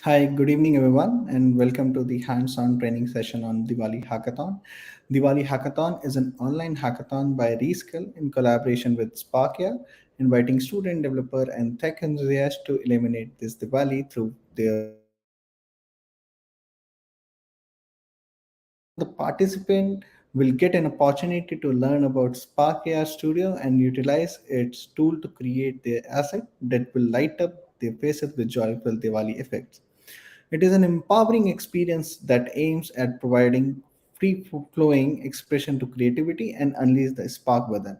Hi, good evening, everyone, and welcome to the hands on training session on Diwali Hackathon. Diwali Hackathon is an online hackathon by Reskill in collaboration with Sparkia, inviting student, developer, and tech enthusiasts to eliminate this Diwali through their the participant will get an opportunity to learn about Spark AI Studio and utilize its tool to create their asset that will light up their faces with joyful Diwali effects. It is an empowering experience that aims at providing free flowing expression to creativity and unleash the spark within.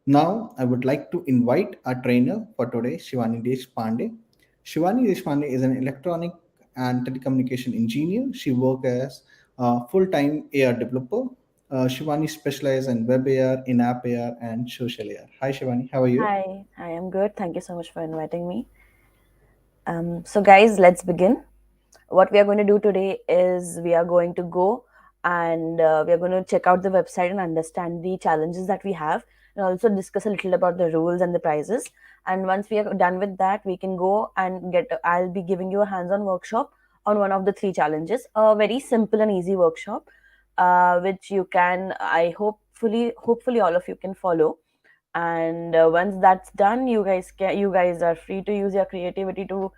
Now, I would like to invite our trainer for today, Shivani Deshpande. Shivani Deshpande is an electronic and telecommunication engineer. She works as a full-time AR developer. Shivani specializes in web AR, in-app AR, and social AR. Hi, Shivani. How are you? Hi, I am good. Thank you so much for inviting me. Guys, let's begin. What we are going to do today is we are going to go and we are going to check out the website and understand the challenges that we have, and also discuss a little about the rules and the prizes. And once we are done with that, we can go and get. I'll be giving you a hands-on workshop on one of the three challenges. A very simple and easy workshop, which you can. Hopefully, all of you can follow, and once that's done, you guys are free to use your creativity to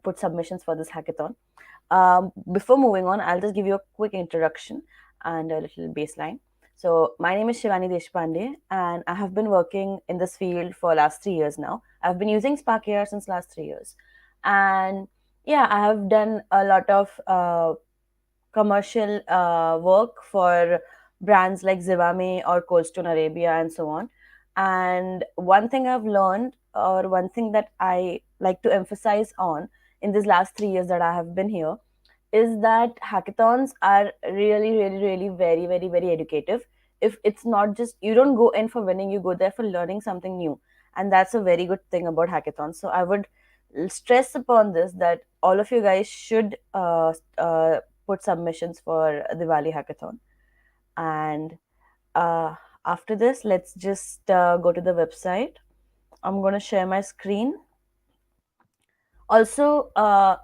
put submissions for this hackathon. Before moving on, I'll just give you a quick introduction and a little baseline. So my name is Shivani Deshpande, and I have been working in this field for last 3 years now. I've been using Spark AI since last 3 years, and yeah, I have done a lot of commercial work for brands like Zivame or Cold Stone Arabia and so on. And one thing I've learned, or one thing that I like to emphasize on in these last 3 years that I have been here, is that hackathons are really, really, really very, very, very educative. If it's not just, you don't go in for winning, you go there for learning something new. And that's a very good thing about hackathons. So I would stress upon this, that all of you guys should put submissions for Diwali hackathon. And uh, after this, let's just go to the website. I'm going to share my screen. Also,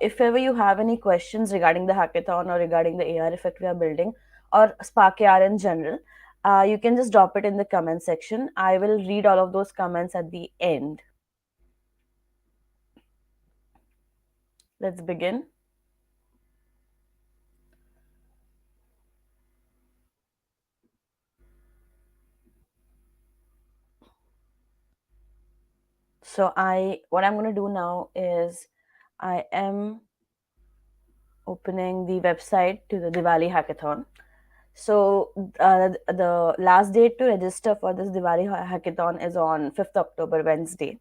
if ever you have any questions regarding the hackathon or regarding the AR effect we are building, or Spark AR in general, you can just drop it in the comment section. I will read all of those comments at the end. Let's begin. So what I'm going to do now is I am opening the website to the Diwali hackathon. So the last date to register for this Diwali hackathon is on 5th October, Wednesday,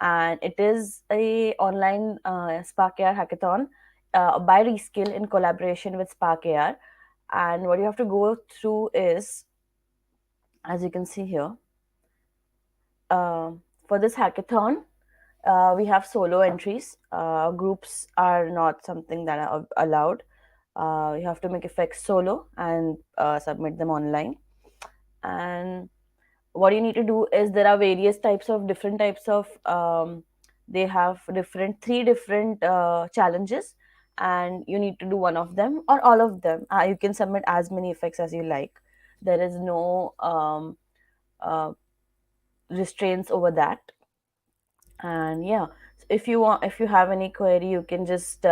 and it is a online Spark AR hackathon by Reskill in collaboration with Spark AR. And what you have to go through is, as you can see here, uh, for this hackathon, we have solo entries. Groups are not something that are allowed. You have to make effects solo and submit them online. And what you need to do is, there are various types of different types of they have different three different challenges, and you need to do one of them or all of them. You can submit as many effects as you like. There is no uh, restraints over that. And yeah, if you have any query, you can just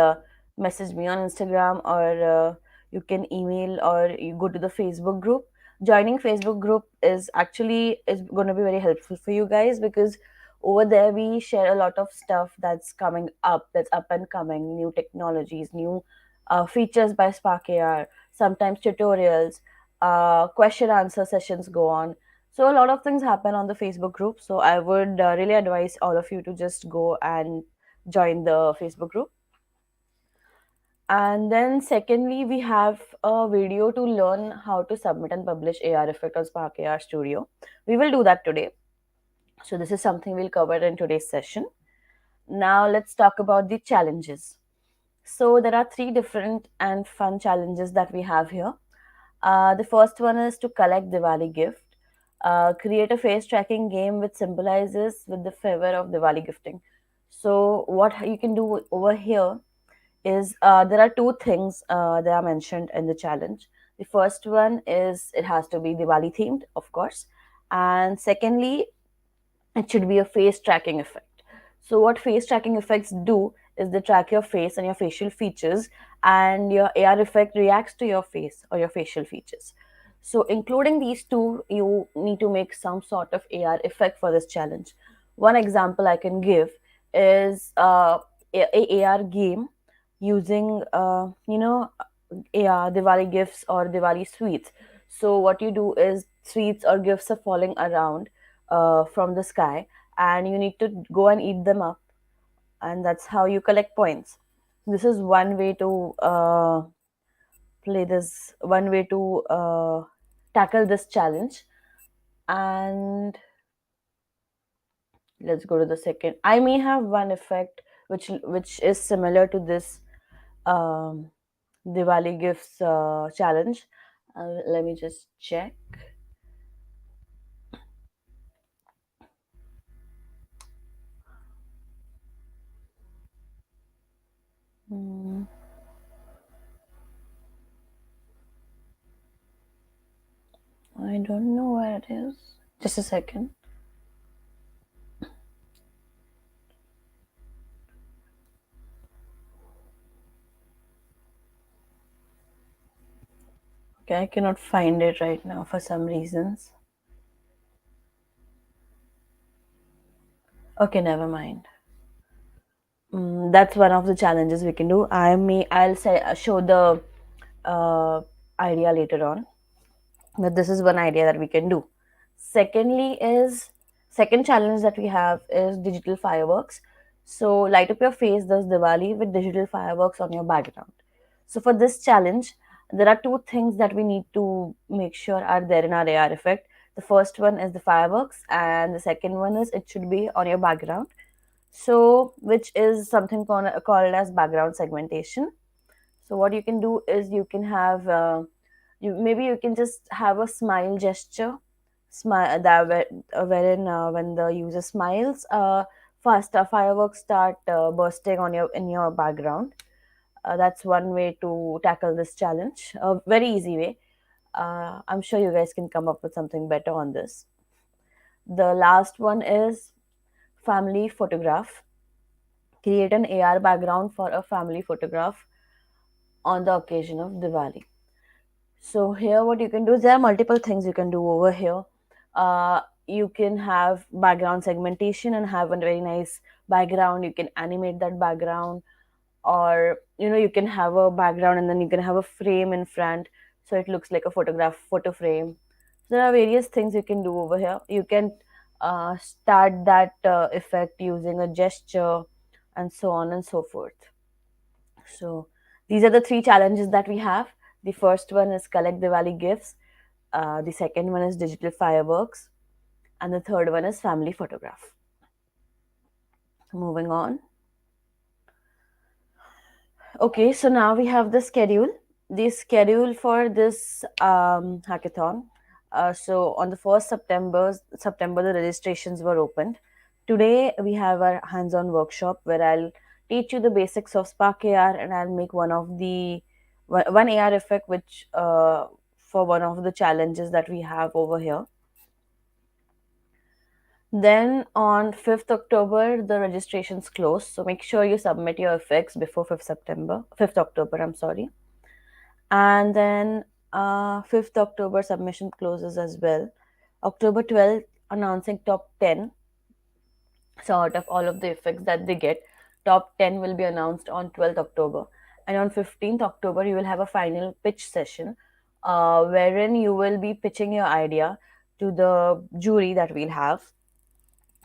message me on Instagram, or you can email, or you go to the Facebook group. Joining Facebook group is going to be very helpful for you guys, because over there we share a lot of stuff that's coming up, that's up and coming, new technologies, new features by Spark AR, sometimes tutorials, question answer sessions go on. So a lot of things happen on the Facebook group. So I would really advise all of you to just go and join the Facebook group. And then secondly, we have a video to learn how to submit and publish AR effect on Spark AR Studio. We will do that today. So this is something we'll cover in today's session. Now let's talk about the challenges. So there are three different and fun challenges that we have here. The first one is to collect Diwali gift. Create a face tracking game which symbolizes with the favor of Diwali gifting. So what you can do over here is there are two things that are mentioned in the challenge. The first one is it has to be Diwali themed, of course, and secondly, it should be a face tracking effect. So what face tracking effects do is they track your face and your facial features, and your AR effect reacts to your face or your facial features. So including these two, you need to make some sort of AR effect for this challenge. One example I can give is a AR game using Diwali gifts or Diwali sweets. So what you do is sweets or gifts are falling around from the sky, and you need to go and eat them up, and that's how you collect points. This is one way to play this, one way to tackle this challenge. And let's go to the second. I may have one effect which is similar to this um, Diwali gifts challenge. Let me just check. Hmm, I don't know where it is. Just a second. Okay, I cannot find it right now for some reasons. Okay, never mind. That's one of the challenges we can do. I'll say show the uh, idea later on, but this is one idea that we can do. Secondly is second challenge that we have is digital fireworks. So light up your face this Diwali with digital fireworks on your background. So for this challenge, there are two things that we need to make sure are there in our AR effect. The first one is the fireworks, and the second one is it should be on your background. So which is something called as background segmentation. So what you can do is you can have you can just have a smile gesture, smile that wherein when the user smiles, faster fireworks start bursting on your in your background. That's one way to tackle this challenge. A very easy way. I'm sure you guys can come up with something better on this. The last one is family photograph. Create an AR background for a family photograph on the occasion of Diwali. So here what you can do is there are multiple things you can do over here. You can have background segmentation and have a very nice background. You can animate that background, or you can have a background and then you can have a frame in front, so it looks like a photo frame. So there are various things you can do over here. You can start that effect using a gesture and so on and so forth. So these are the three challenges that we have. The first one is collect Diwali gifts. The second one is digital fireworks, and the third one is family photograph. Moving on. Okay, so now we have the schedule. The schedule for this hackathon. So on the first September, the registrations were opened. Today we have our hands-on workshop where I'll teach you the basics of Spark AR, and I'll make one AR effect which for one of the challenges that we have over here. Then on 5th October, the registrations close. So make sure you submit your effects before 5th October, I'm sorry. And then 5th October submission closes as well. October 12th, announcing top 10. So out of all of the effects that they get, top 10 will be announced on 12th October. And on 15th October, you will have a final pitch session wherein you will be pitching your idea to the jury that we'll have.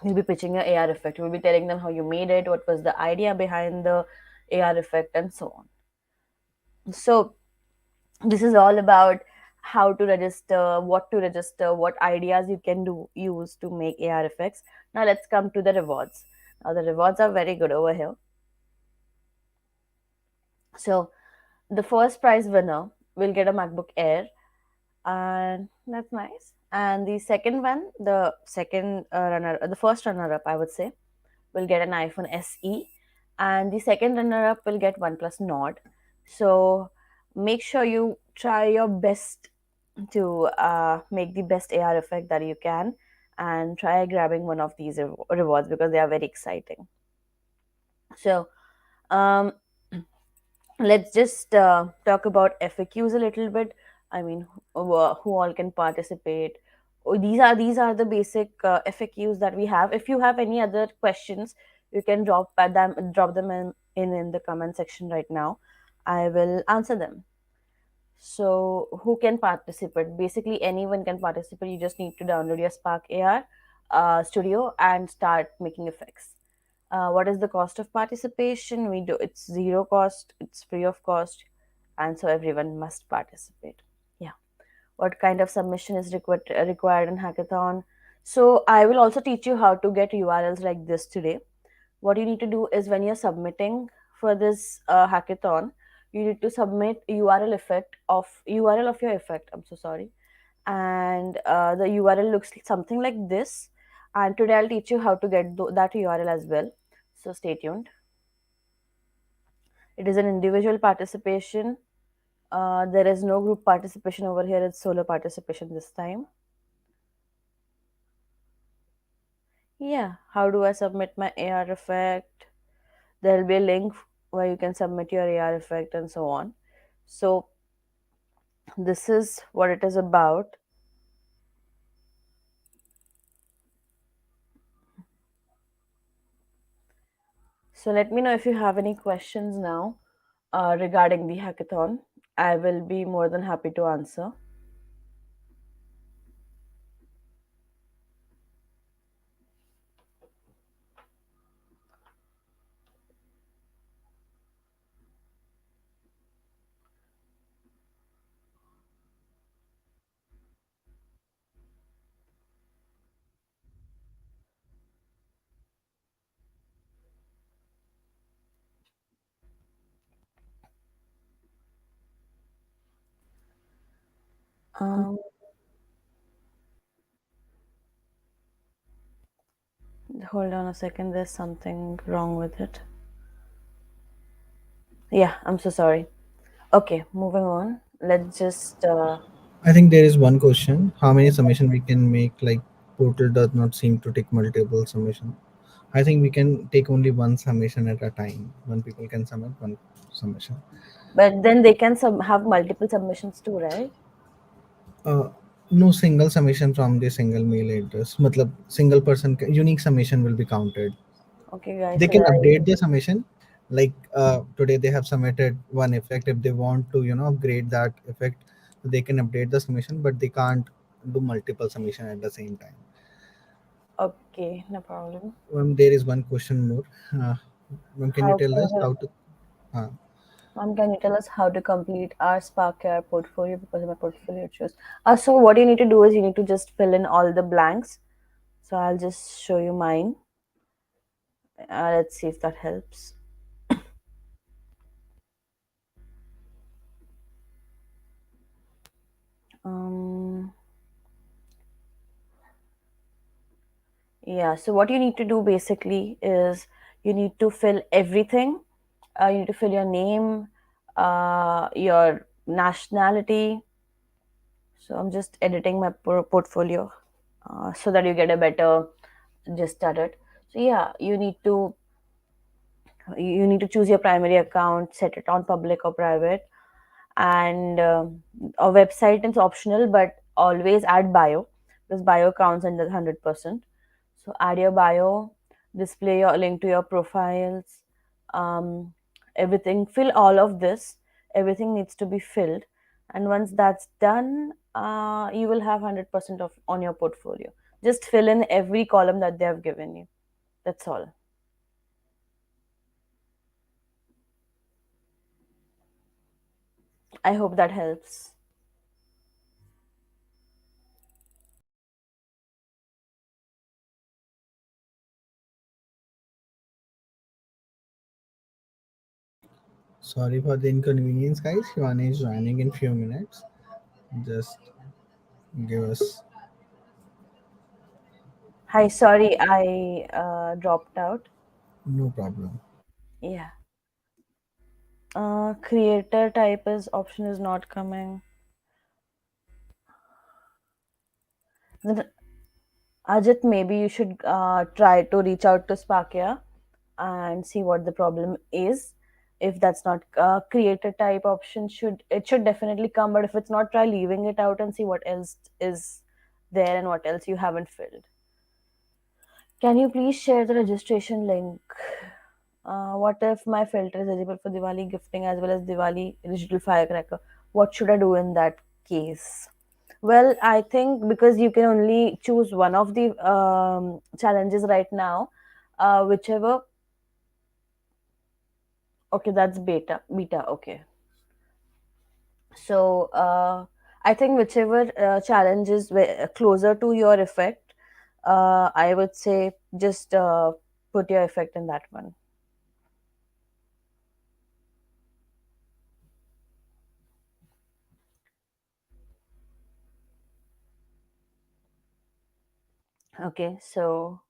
You'll be pitching your AR effect. You'll be telling them how you made it, what was the idea behind the AR effect, and so on. So this is all about how to register, what ideas you can use to make AR effects. Now let's come to the rewards. Now the rewards are very good over here. So the first prize winner will get a MacBook Air, and that's nice. And the second one, the first runner up, I would say, will get an iPhone SE, and the second runner up will get OnePlus Nord. So make sure you try your best to make the best AR effect that you can, and try grabbing one of these rewards because they are very exciting. So um, let's just talk about FAQs a little bit. I mean, who all can participate? Oh, these are the basic FAQs that we have. If you have any other questions, you can drop them in the comment section right now. I will answer them. So, who can participate? Basically, anyone can participate. You just need to download your Spark AR Studio and start making effects. What is the cost of participation? We do it's zero cost. It's free of cost, and so everyone must participate. Yeah. What kind of submission is required in hackathon? So I will also teach you how to get URLs like this today. What you need to do is when you're submitting for this hackathon, you need to submit URL of your effect. I'm so sorry, and the URL looks something like this. And today I'll teach you how to get that URL as well. So stay tuned. It is an individual participation. There is no group participation over here. It's solo participation this time. Yeah. How do I submit my AR effect? There will be a link where you can submit your AR effect and so on. So this is what it is about. So let me know if you have any questions now regarding the hackathon. I will be more than happy to answer. Um, Hold on a second. There's something wrong with it. Yeah, I'm so sorry. Okay, moving on. Let's just. I think there is one question: how many submission we can make? Like portal does not seem to take multiple submission. I think we can take only one submission at a time. One people can submit one submission. But then they can have multiple submissions too, right? Uh, no single submission from the single mail address. Matlab, single person unique submission will be counted. Okay, guys. They So can guys, update the submission. Like today they have submitted one effect. If they want to upgrade that effect, they can update the submission, but they can't do multiple submission at the same time. okay, no problem. There is one question more. uh, can you How tell can us you, how to uh, can you tell us how to complete our Spark Care portfolio because my portfolio shows. So what you need to do is you need to just fill in all the blanks. So I'll just show you mine. Let's see if that helps. Um, yeah. So what you need to do basically is you need to fill everything. You need to fill your name, your nationality. So I'm just editing my portfolio so that you get a better gist at it. So yeah, you need to choose your primary account, set it on public or private, and a website is optional, but always add bio because bio counts under 100%. So add your bio, display your link to your profiles, um, everything. Fill all of this. Everything needs to be filled, and once that's done, you will have 100% of on your portfolio. Just fill in every column that they have given you. That's all. I hope that helps. sorry for the inconvenience, guys. Shivani is joining in few minutes. Just give us. Hi, sorry, I dropped out. No problem. Yeah. Creator type is option is not coming. Then, Ajit, maybe you should try to reach out to Sparkia and see what the problem is. If that's not creator type option, should definitely come. But if it's not, try leaving it out and see what else is there and what else you haven't filled. Can you please share the registration link? What if my filter is eligible for Diwali gifting as well as Diwali digital firecracker? What should I do in that case? Well, I think because you can only choose one of the challenges right now, whichever. Okay, that's beta. Beta. Okay. So I think whichever challenge is closer to your effect, I would say just put your effect in that one. Okay, so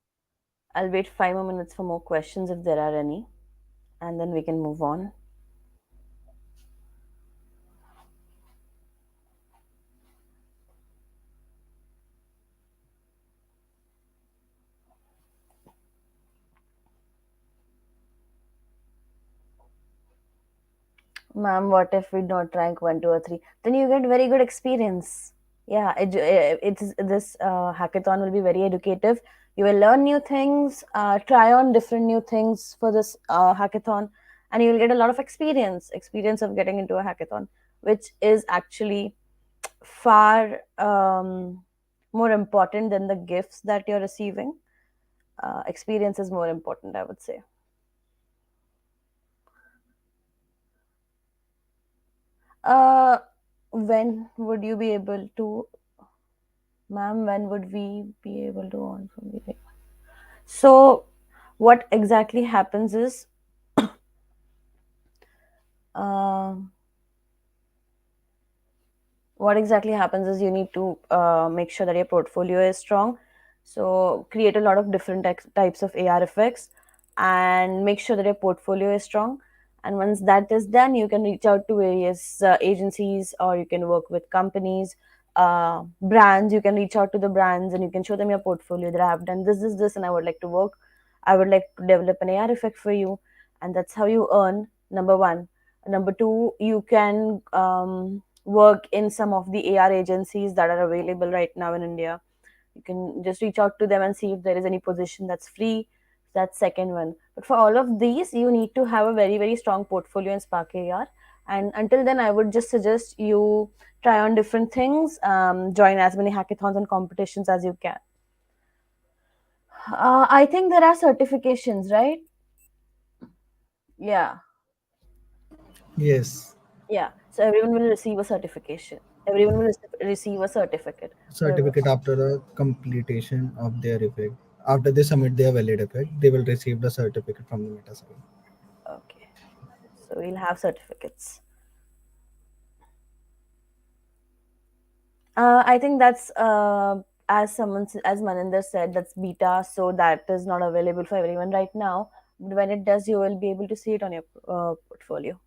I'll wait 5 more minutes for more questions if there are any, and then we can move on. Ma'am, what if we not rank one, two, or three? Then you get very good experience. Yeah, it's this hackathon will be very educative. You will learn new things, try on different new things for this hackathon, and you will get a lot of experience of getting into a hackathon, which is actually far more important than the gifts that you're receiving. Experience is more important, I would say. Uh, when would you be able to, ma'am? When would we be able to on from the? So, what exactly happens is, uh, you need to make sure that your portfolio is strong. So create a lot of different types of AR effects and make sure that your portfolio is strong. And once that is done, you can reach out to various agencies, or you can work with companies, brands. You can reach out to the brands and you can show them your portfolio that I have done this, and I would like to work. I would like to develop an AR effect for you, and that's how you earn. Number one. Number two, you can work in some of the AR agencies that are available right now in India. You can just reach out to them and see if there is any position that's free. That's second one. But for all of these, you need to have a very, very strong portfolio in Spark AR. And until then, I would just suggest you try on different things, join as many hackathons and competitions as you can. I think there are certifications, right? Yeah. Yes, Yeah. So everyone will receive a certification. Everyone will receive a certificate. So certificate after the completion of their effect. After they submit their valid effect, they will receive the certificate from the meta site. okay. So we'll have certificates. I think that's as Maninder said, that's beta, so that is not available for everyone right now. But when it does, you will be able to see it on your portfolio.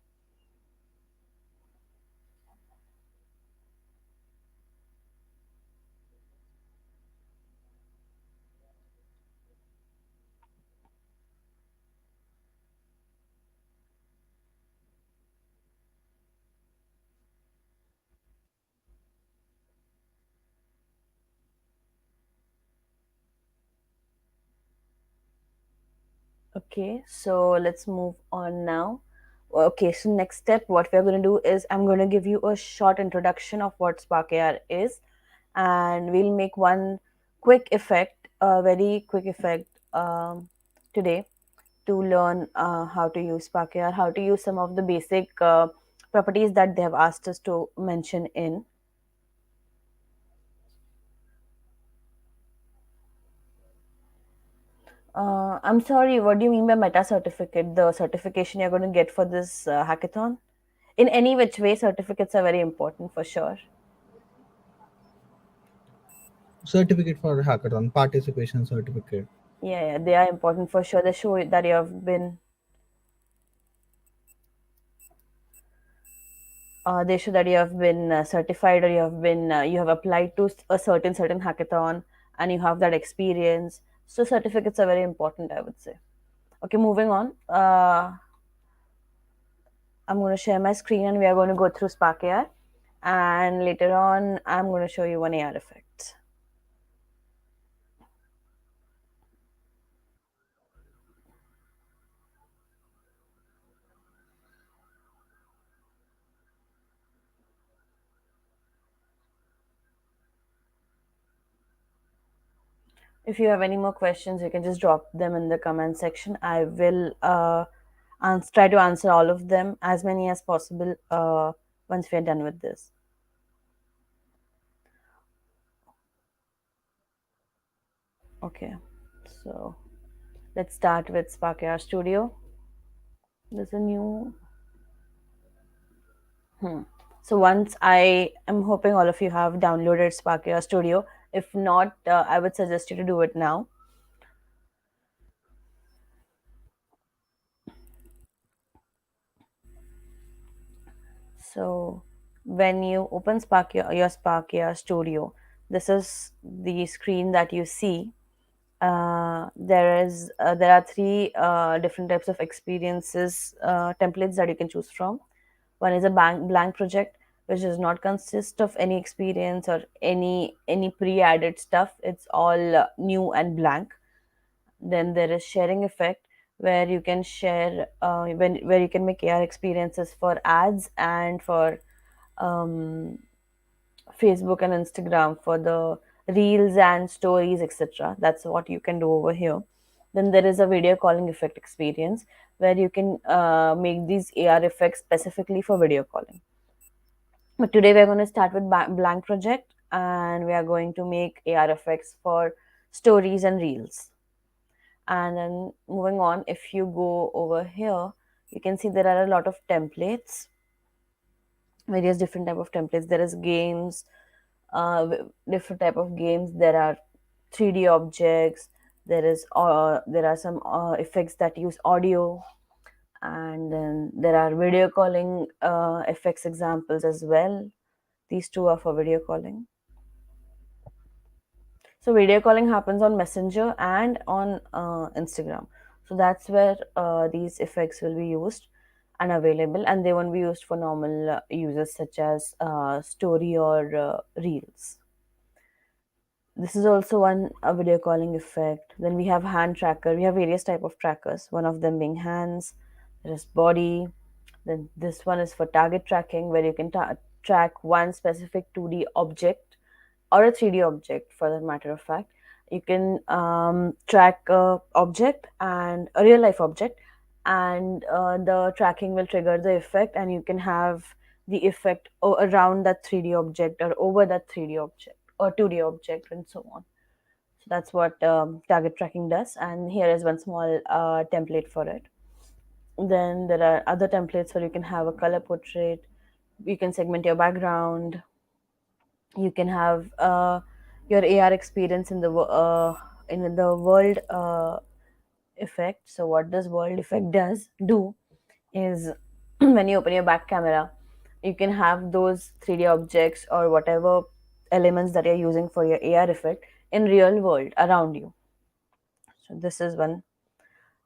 Okay, so let's move on now. Okay, so next step, what we're going to do is I'm going to give you a short introduction of what Spark AR is, and we'll make one quick effect, a very quick effect today to learn how to use Spark AR, how to use some of the basic properties that they have asked us to mention in. I'm sorry, what do you mean by meta certificate? The certification you're going to get for this hackathon? In any which way, certificates are very important for sure. Certificate for hackathon, participation certificate. Yeah, yeah, they are important for sure. They show that you have been they show that you have been certified, or you have applied to a certain hackathon, and you have that experience. So certificates are very important, I would say. Okay, moving on. I'm going to share my screen and we are going to go through Spark AR, and later on I'm going to show you one AR effect. If you have any more questions, you can just drop them in the comment section. I will try to answer all of them, as many as possible, once we are done with this. Okay, so let's start with Spark AR Studio. There's a new. So once I'm hoping all of you have downloaded Spark AR Studio. If not, I would suggest you to do it now. So when you open your Spark AR Studio, this is the screen that you see. There are three different types of experiences templates that you can choose from. One is a blank project, which does not consist of any experience or any pre-added stuff. It's all new and blank. Then there is sharing effect, where you can share where you can make AR experiences for ads and for um, Facebook and Instagram for the reels and stories, etc. That's what you can do over here. Then there is a video calling effect experience, where you can make these AR effects specifically for video calling. But today we're going to start with blank project, and we are going to make AR effects for stories and reels. And then moving on, if you go over here, you can see there are a lot of templates, various different type of templates. There is games, different type of games. There are 3D objects. There are some effects that use audio, and then there are video calling effects examples as well. These two are for video calling. So video calling happens on Messenger and on Instagram. So that's where these effects will be used and available, and they won't be used for normal users such as story or reels. This is also one a video calling effect. Then we have hand tracker. We have various type of trackers. One of them being hands. There is body. Then this one is for target tracking, where you can track one specific 2D object or a 3D object, for the matter of fact. You can track a object and a real life object, and the tracking will trigger the effect, and you can have the effect around that 3D object or over that 3D object or 2D object, and so on. So that's what target tracking does. And here is one small template for it. Then there are other templates where you can have a color portrait, you can segment your background, you can have your AR experience in the world effect. So what this world effect does do is when you open your back camera, you can have those 3D objects or whatever elements that you're using for your AR effect in real world around you. So this is one.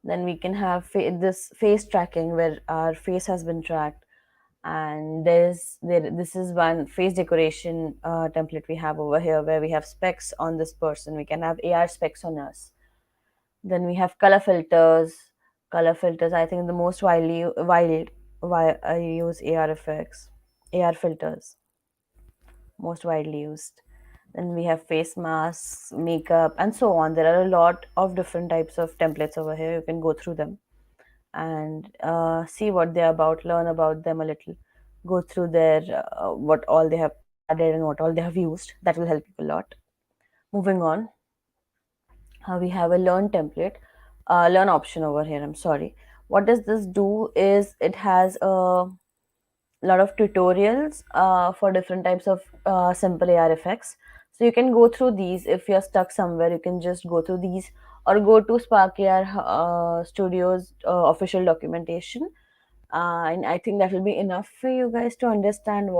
Then we can have this face tracking, where our face has been tracked, and this is one face decoration template we have over here, where we have specs on this person. We can have AR specs on us. Then we have color filters. Color filters, I think the most I use AR effects, AR filters, most widely used. Then we have face masks, makeup, and so on. There are a lot of different types of templates over here. You can go through them and see what they're about, learn about them a little, go through their what all they have added and what all they have used. That will help you a lot. Moving on, we have a learn option over here. I'm sorry. What does this do is it has a lot of tutorials for different types of simple AR effects. So you can go through these. If you're stuck somewhere, you can just go through these, or go to Spark AR Studios official documentation. And I think that will be enough for you guys to understand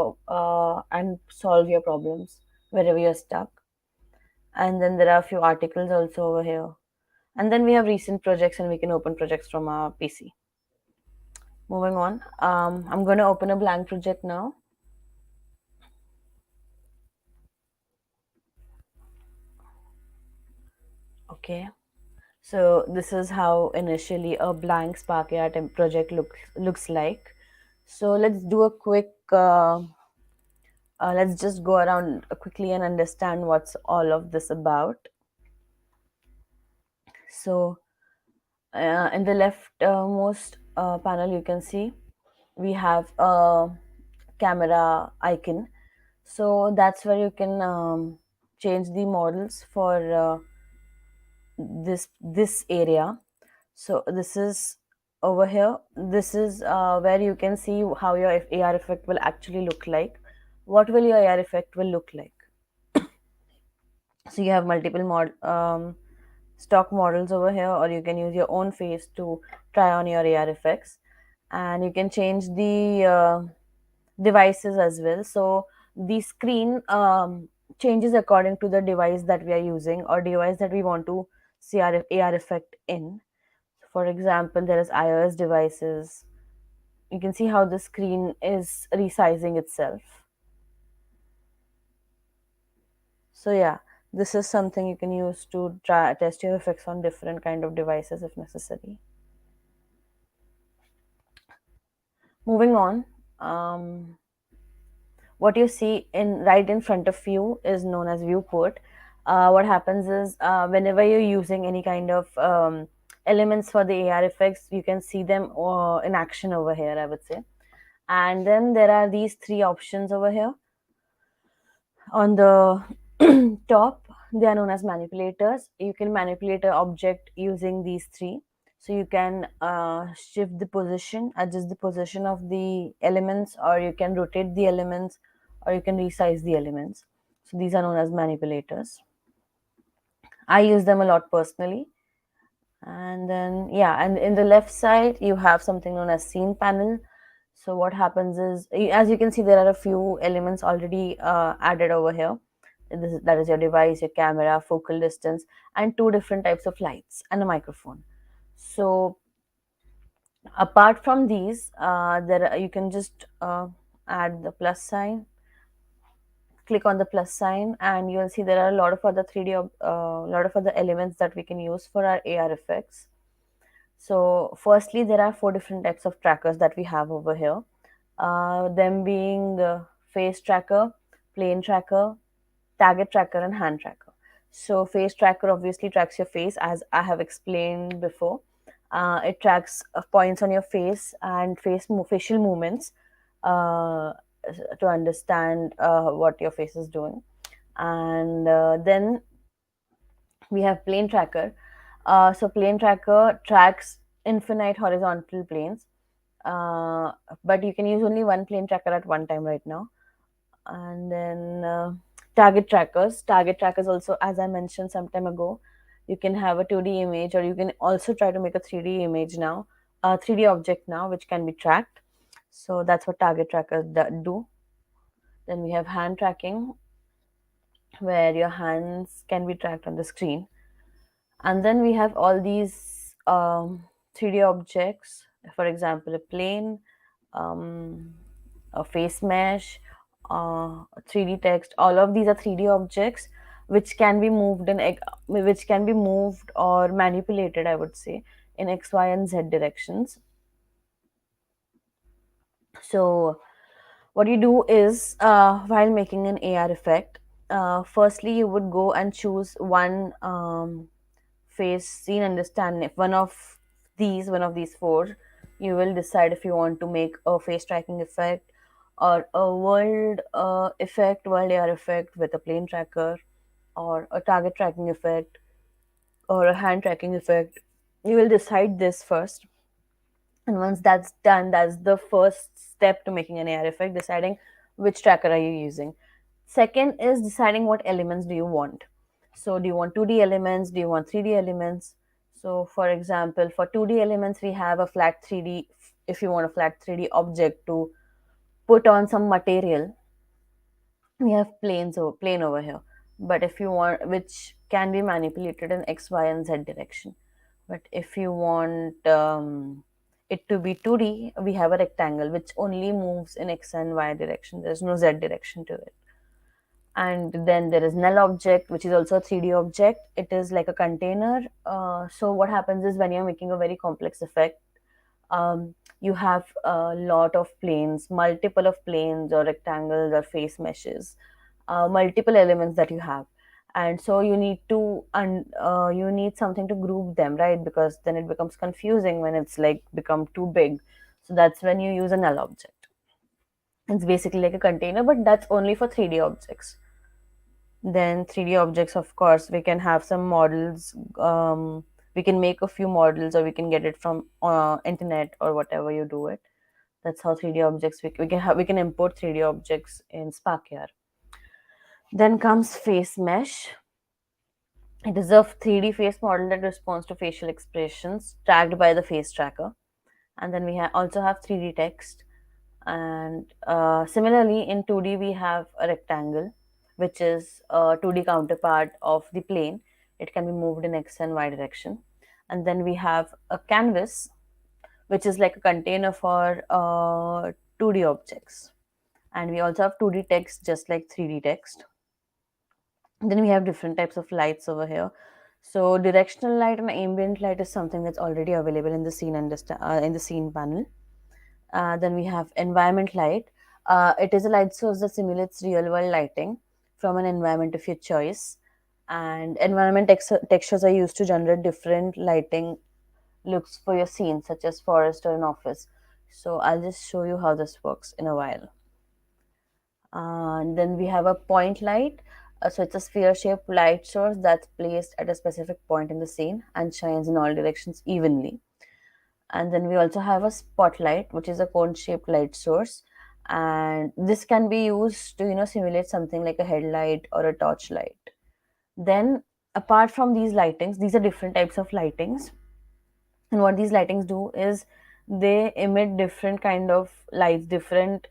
and solve your problems wherever you're stuck. And then there are a few articles also over here. And then we have recent projects, and we can open projects from our PC. Moving on, I'm going to open a blank project now. Okay. So this is how initially a blank Spark AI project looks like. So let's do a quick. Let's just go around quickly and understand what's all of this about. So in the left most panel, you can see we have a camera icon. So that's where you can change the models for this area. So this is over here. This is where you can see how your AR effect will actually look like. What will your AR effect will look like? So you have multiple stock models over here, or you can use your own face to try on your AR effects, and you can change the devices as well. So the screen changes according to the device that we are using or device that we want to see our AR effect in. For example, there is iOS devices. You can see how the screen is resizing itself. So yeah, this is something you can use to try test your effects on different kind of devices if necessary. Moving on, what you see in right in front of you is known as viewport. What happens is whenever you're using any kind of elements for the AR effects, you can see them in action over here, I would say. And then there are these three options over here on the top. They are known as manipulators. You can manipulate an object using these three. So you can shift the position, adjust the position of the elements, or you can rotate the elements, or you can resize the elements. So these are known as manipulators. I use them a lot personally. And then yeah, and in the left side you have something known as scene panel. So what happens is, as you can see, there are a few elements already added over here. That is your device, your camera, focal distance, and two different types of lights and a microphone. So apart from these, you can just add the plus sign, click on the plus sign, and you'll see there are a lot of other 3D, lot of other elements that we can use for our AR effects. So firstly, there are four different types of trackers that we have over here. Them being face tracker, plane tracker, target tracker, and hand tracker. So face tracker obviously tracks your face, as I have explained before. It tracks points on your face and facial movements uh, to understand what your face is doing. And then we have plane tracker. So plane tracker tracks infinite horizontal planes, but you can use only one plane tracker at one time right now. And then target trackers also, as I mentioned some time ago, you can have a 2D image, or you can also try to make a 3D image now, a 3D object now, which can be tracked. So that's what target trackers do. Then we have hand tracking, where your hands can be tracked on the screen. And then we have all these 3D objects, for example, a plane, um, a face mesh, 3D text. All of these are 3D objects which can be moved which can be moved or manipulated, I would say, in X, Y, and Z directions. So what you do is, while making an AR effect, firstly you would go and choose one face scene, understand if one of these four, you will decide if you want to make a face tracking effect, or a world AR effect with a plane tracker, or a target tracking effect, or a hand tracking effect. You will decide this first, and once that's done, that's the first step to making an AR effect, deciding which tracker are you using. Second is deciding what elements do you want. So do you want 2D elements? Do you want 3D elements? So for example, for 2D elements, we have a flat 3D. If you want a flat 3D object to put on some material, we have plane over here. But if you want, which can be manipulated in X, Y, and Z direction. But if you want it to be 2D, we have a rectangle which only moves in X and Y direction. There's no Z direction to it. And then there is null object, which is also a 3D object. It is like a container. So what happens is when you're making a very complex effect, you have a lot of planes, multiple of planes or rectangles or face meshes, multiple elements that you have. And so you need to you need something to group them, right? Because then it becomes confusing when it's like become too big. So that's when you use a null object. It's basically like a container, but that's only for 3D objects. Then 3D objects, of course, we can have some models. We can make a few models, or we can get it from internet or whatever you do it. That's how 3D objects we can import 3D objects in Sparkyar. Then comes face mesh. It is a 3D face model that responds to facial expressions tracked by the face tracker. And then we also have 3D text. And similarly, in 2D, we have a rectangle, which is a 2D counterpart of the plane. It can be moved in X and Y direction. And then we have a canvas, which is like a container for 2D objects. And we also have 2D text, just like 3D text. Then we have different types of lights over here. So directional light and ambient light is something that's already available in the in the scene panel. Then we have environment light. It is a light source that simulates real world lighting from an environment of your choice. And textures are used to generate different lighting looks for your scene, such as forest or an office. So I'll just show you how this works in a while. Then we have a point light. So it's a sphere shaped light source that's placed at a specific point in the scene and shines in all directions evenly. And then we also have a spotlight, which is a cone shaped light source. And this can be used to, simulate something like a headlight or a torch light. Then, apart from these lightings, these are different types of lightings. And what these lightings do is they emit different kind of lights, different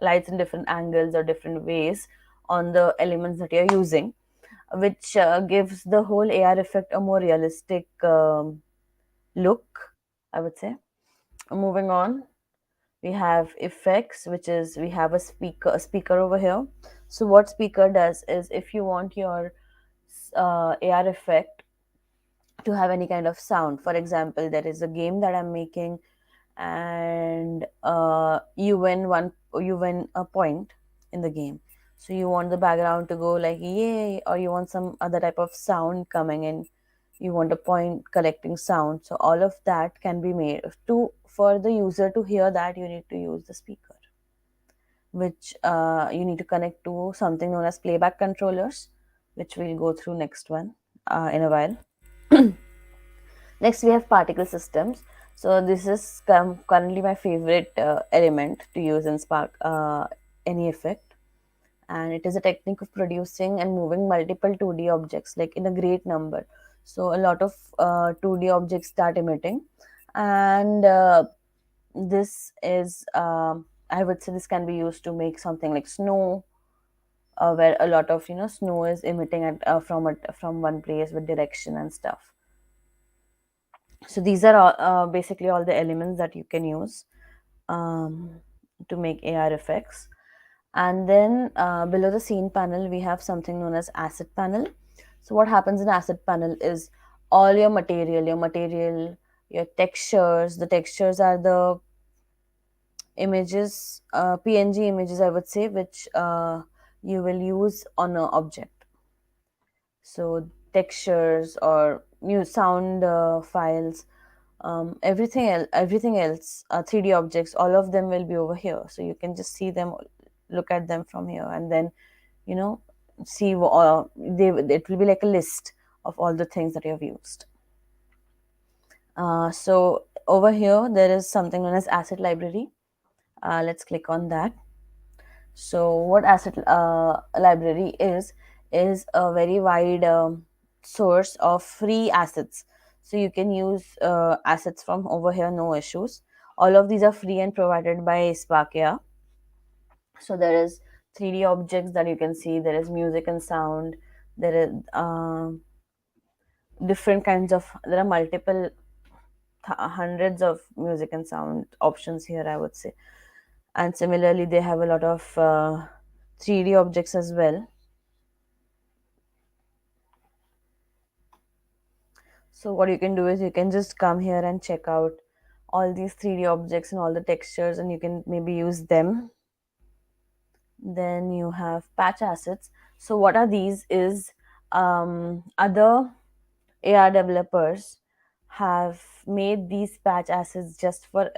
lights in different angles or different ways on the elements that you're using, which gives the whole AR effect a more realistic look, I would say. Moving on, we have effects, which is we have a speaker over here. So what speaker does is, if you want your AR effect to have any kind of sound, for example, there is a game that I'm making, and you win a point in the game. So you want the background to go like yay, or you want some other type of sound coming in, you want a point collecting sound. So all of that can be made to for the user to hear that. You need to use the speaker, which you need to connect to something known as playback controllers, which we'll go through next one in a while. Next, we have particle systems. So this is currently my favorite element to use in Spark any effect. And it is a technique of producing and moving multiple 2D objects like in a great number. So a lot of 2D objects start emitting, and this is I would say this can be used to make something like snow, where a lot of snow is emitting from one place with direction and stuff. So these are basically all the elements that you can use um, to make AR effects. And then below the scene panel, we have something known as asset panel. So what happens in asset panel is all your textures. The textures are the images, PNG images, I would say, which you will use on an object. So textures or new sound files, everything else, 3D objects, all of them will be over here. So you can just see them, look at them from here, and then you know see it will be like a list of all the things that you have used. So over here there is something known as asset library. Let's click on that. So what asset library is is a very wide source of free assets. So you can use assets from over here, no issues. All of these are free and provided by Sparkia. So there is 3D objects that you can see. There is music and sound. There is different kinds of. There are multiple hundreds of music and sound options here, I would say. And similarly, they have a lot of 3D objects as well. So what you can do is you can just come here and check out all these 3D objects and all the textures, and you can maybe use them. Then you have patch assets. So what are these is other AR developers have made these patch assets just for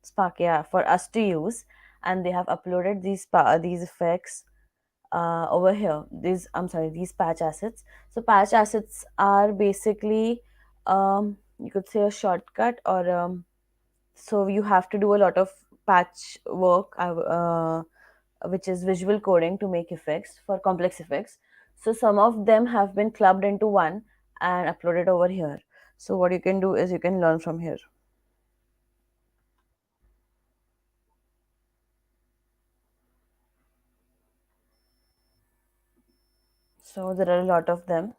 Spark AR for us to use, and they have uploaded these effects over here. These I'm sorry, these patch assets. So patch assets are basically you could say a shortcut, or so you have to do a lot of patch work, which is visual coding to make effects for complex effects. So some of them have been clubbed into one and uploaded over here. So what you can do is you can learn from here. So there are a lot of them,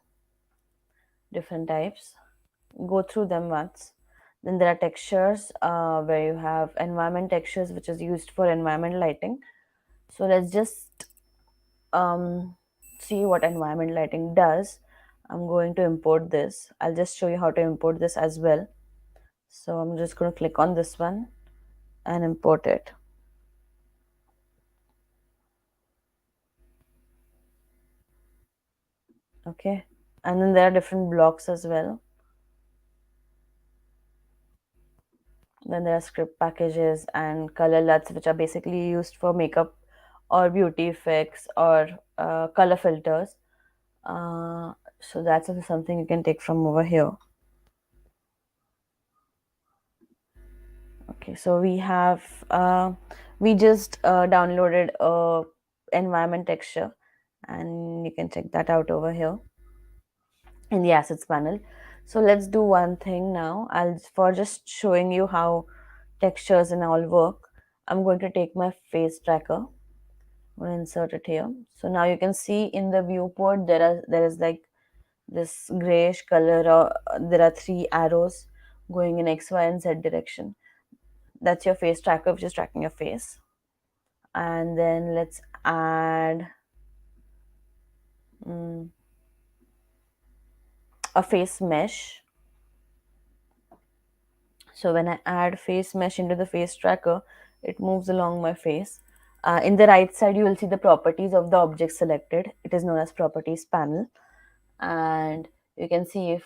different types. Go through them once. Then there are textures where you have environment textures, which is used for environment lighting. So let's just um, see what environment lighting does. I'm going to import this. I'll just show you how to import this as well. So I'm just going to click on this one and import it. Okay. And then there are different blocks as well. Then there are script packages and color LUTs, which are basically used for makeup or beauty effects or color filters. So that's also something you can take from over here. Okay, so we just downloaded a environment texture, and you can check that out over here in the assets panel. So let's do one thing now. I'll for just showing you how textures and all work. I'm going to take my face tracker. I'm going to insert it here. So now you can see in the viewport there is like this grayish color. There are three arrows going in X, Y, and Z direction. That's your face tracker, which is tracking your face. And then let's add mm, a face mesh. So when I add face mesh into the face tracker, it moves along my face. In the right side, you will see the properties of the object selected. It is known as properties panel, and you can see if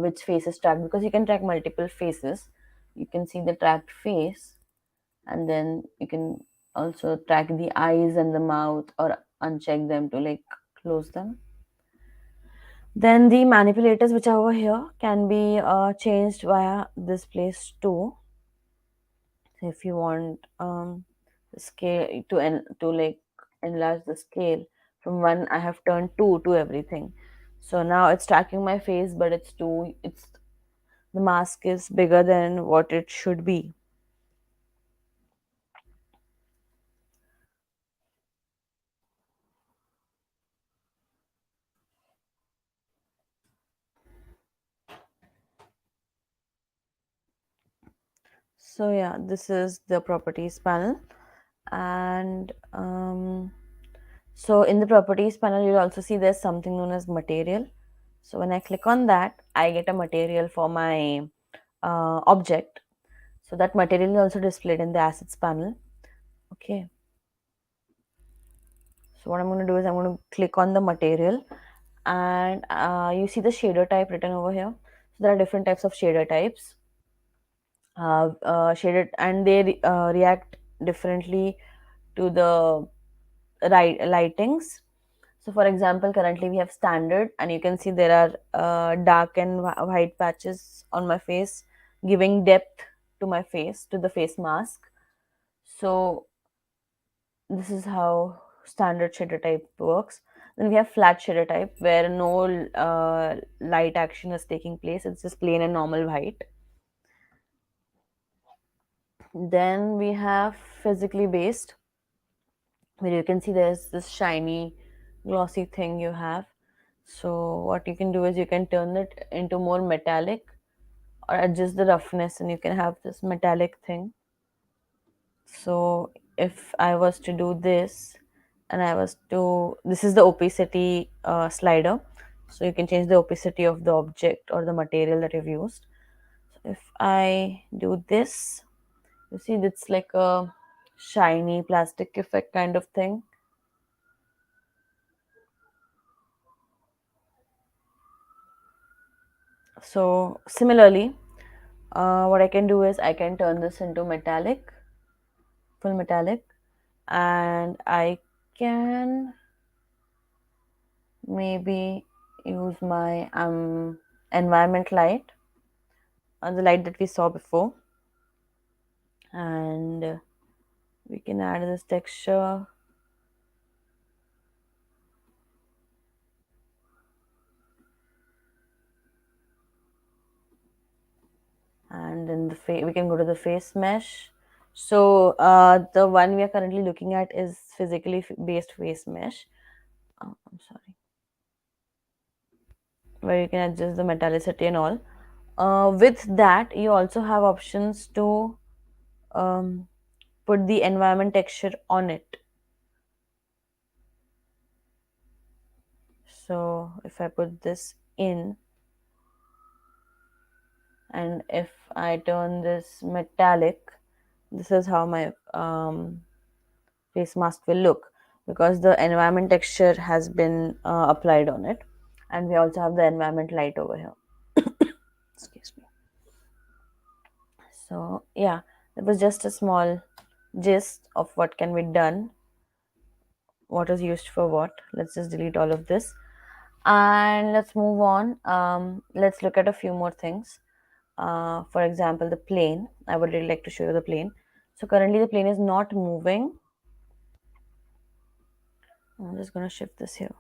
which face is tracked, because you can track multiple faces. You can see the tracked face, and then you can also track the eyes and the mouth, or uncheck them to like close them. Then the manipulators, which are over here, can be changed via this place too. So if you want the scale to like enlarge the scale from one, I have turned two to everything. So now it's tracking my face, but it's two. It's the mask is bigger than what it should be. So yeah, this is the properties panel, and so in the properties panel, you'll also see there's something known as material. So when I click on that, I get a material for my object. So that material is also displayed in the assets panel. Okay. So what I'm going to do is I'm going to click on the material, and you see the shader type written over here. So there are different types of shader types. Shaded, and they react differently to the lightings. So for example, currently we have standard, and you can see there are dark and white patches on my face, giving depth to my face, to the face mask. So this is how standard shader type works. Then we have flat shader type where no light action is taking place. It's just plain and normal white. Then we have physically based, where you can see there's this shiny, glossy thing you have. So what you can do is you can turn it into more metallic or adjust the roughness, and you can have this metallic thing. So if I was to do this, and I was to, this is the opacity slider. So you can change the opacity of the object or the material that you've used. So if I do this, you see it's like a shiny plastic effect kind of thing. So similarly, what I can do is I can turn this into metallic, full metallic, and I can maybe use my environment light, the light that we saw before, and we can add this texture, and then the face, we can go to the face mesh. So the one we are currently looking at is physically based face mesh. Oh, I'm sorry, where you can adjust the metallicity and all. With that, you also have options to um, put the environment texture on it. So if I put this in, and if I turn this metallic, this is how my face mask will look, because the environment texture has been applied on it, and we also have the environment light over here. Excuse me. So yeah, that was just a small gist of what can be done, what is used for what. Let's just delete all of this and let's move on. Let's look at a few more things. For example, the plane. I would really like to show you the plane. So currently the plane is not moving. I'm just going to shift this here.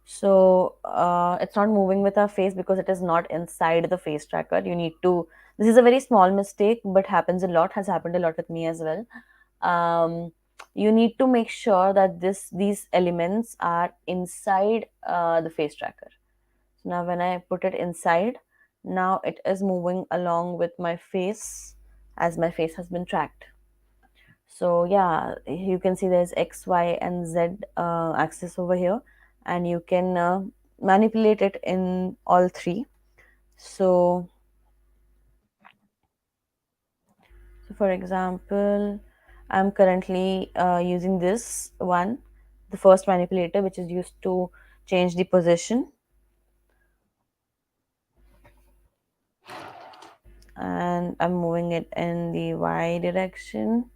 So it's not moving with our face because it is not inside the face tracker. You need to, this is a very small mistake, but happens a lot, has happened a lot with me as well. You need to make sure that these elements are inside the face tracker. So now when I put it inside, now it is moving along with my face as my face has been tracked. So yeah, you can see there's X, Y, and Z axis over here, and you can manipulate it in all three. So, so for example, I'm currently using this one, the first manipulator, which is used to change the position, and I'm moving it in the Y direction,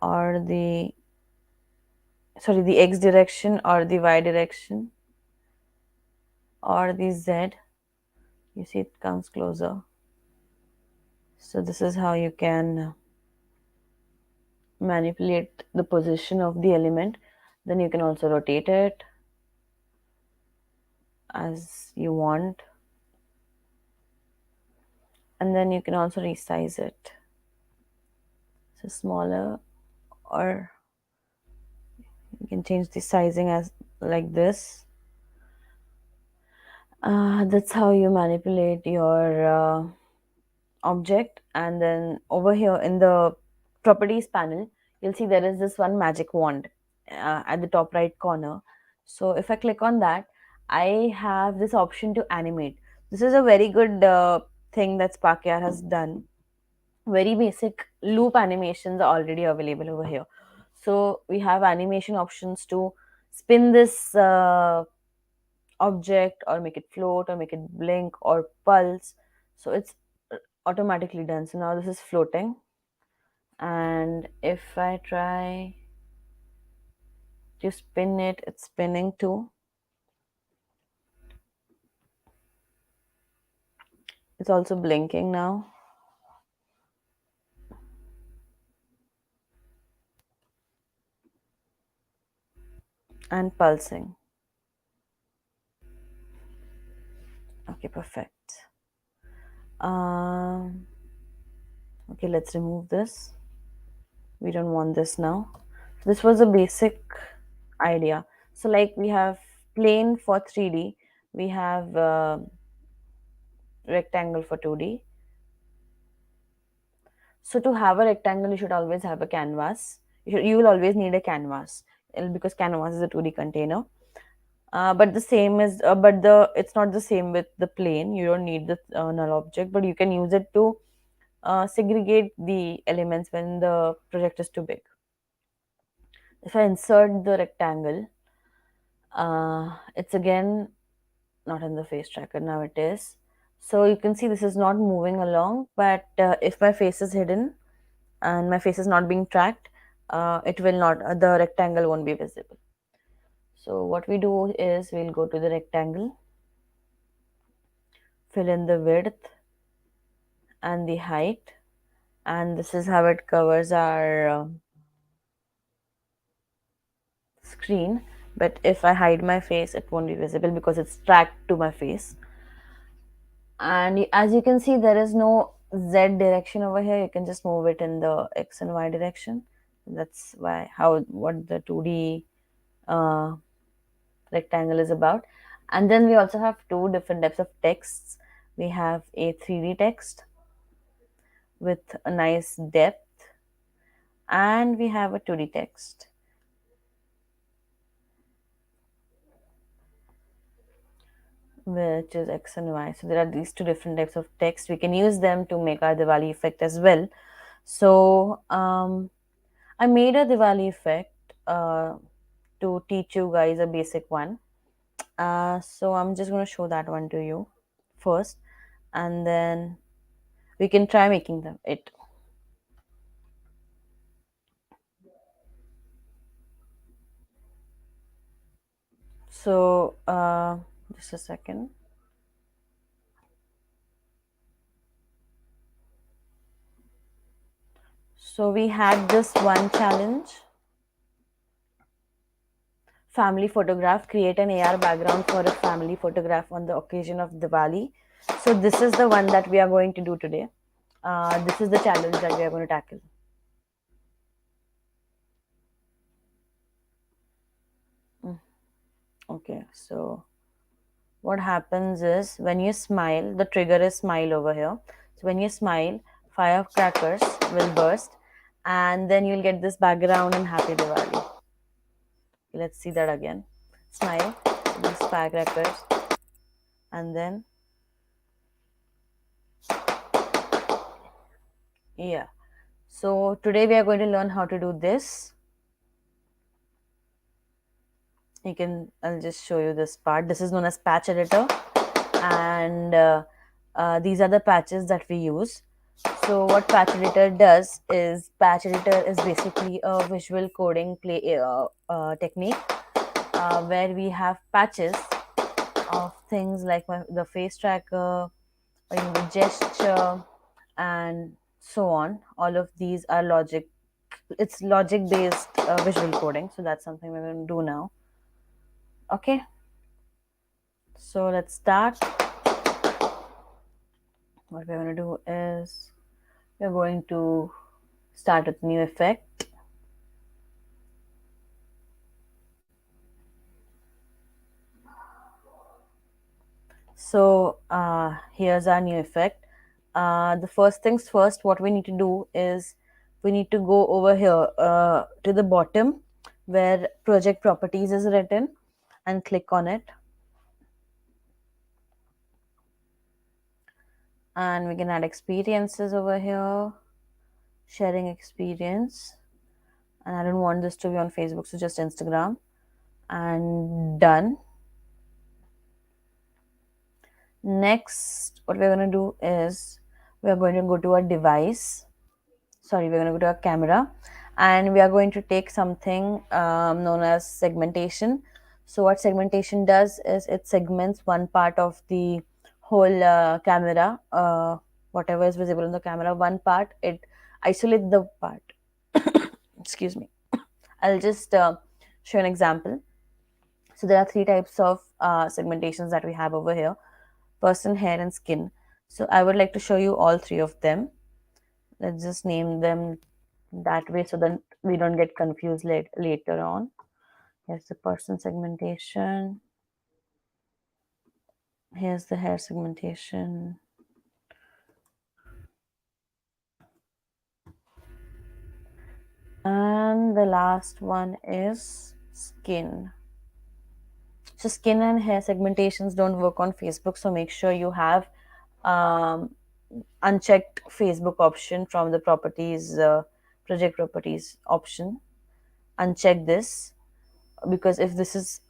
or the, sorry, the X direction, or the Y direction, or the Z. You see it comes closer. So this is how you can manipulate the position of the element. Then you can also rotate it as you want, and then you can also resize it, so smaller, or you can change the sizing as like this. That's how you manipulate your object. And then over here in the properties panel, you'll see there is this one magic wand at the top right corner. So if I click on that, I have this option to animate. This is a very good thing that Sparkyar has done. Very basic loop animations are already available over here. So we have animation options to spin this object, or make it float, or make it blink, or pulse. So it's automatically done. So now this is floating, and if I try to spin it, it's spinning too. It's also blinking now. and pulsing. Okay, perfect. Um, okay, let's remove this. We don't want this now. This was a basic idea. So, like we have plane for 3D, we have rectangle for 2D. So, to have a rectangle, you should always have a canvas. You will always need a canvas because canvas is a 2D container. But the same is, but the it's not the same with the plane. You don't need the null object, but you can use it to segregate the elements when the project is too big. If I insert the rectangle, it's again not in the face tracker. Now it is. So you can see this is not moving along, but if my face is hidden and my face is not being tracked, it will not, the rectangle won't be visible. So what we do is we'll go to the rectangle, fill in the width and the height, and this is how it covers our screen. But if I hide my face, it won't be visible because it's tracked to my face. And as you can see, there is no z direction over here. You can just move it in the x and y direction. That's why how what the 2D uh, rectangle is about. And then we also have two different types of texts. We have a 3D text with a nice depth, and we have a 2D text which is x and y. So there are these two different types of text. We can use them to make our Diwali effect as well. So I made a Diwali effect to teach you guys a basic one. So I'm just going to show that one to you first, and then we can try making them it. So just a second. So we had this one challenge: family photograph. Create an AR background for a family photograph on the occasion of Diwali. So this is the one that we are going to do today. This is the challenge that we are going to tackle. Mm, okay, so what happens is when you smile, the trigger is smile over here. So when you smile, firecrackers will burst, and then you'll get this background and happy Diwali. Let's see that again. Smile, these firecrackers, and then yeah. So today we are going to learn how to do this. You can, I'll just show you this part. This is known as patch editor, and these are the patches that we use. So what patch editor does is, patch editor is basically a visual coding technique where we have patches of things like the face tracker, or the gesture, and so on. All of these are logic. It's logic based visual coding. So that's something we're going to do now. Okay. So let's start. What we're going to do is we're going to start with new effect. So here's our new effect. The first things first, what we need to do is we need to go over here to the bottom where project properties is written and click on it. And we can add experiences over here, sharing experience. And I don't want this to be on Facebook, so just Instagram. And done. Next, what we're going to do is we're going to go to a device. Sorry, we're going to go to a camera, and we are going to take something known as segmentation. So what segmentation does is it segments one part of the whole camera, whatever is visible in the camera, one part, it isolates the part. Excuse me. I'll just show an example. So there are three types of segmentations that we have over here: person, hair, and skin. So I would like to show you all three of them. Let's just name them that way so that we don't get confused later on. Here's the person segmentation. Here's the hair segmentation. And the last one is skin. So skin and hair segmentations don't work on Facebook. So make sure you have um, unchecked Facebook option from the properties, project properties option. Uncheck this, because if this is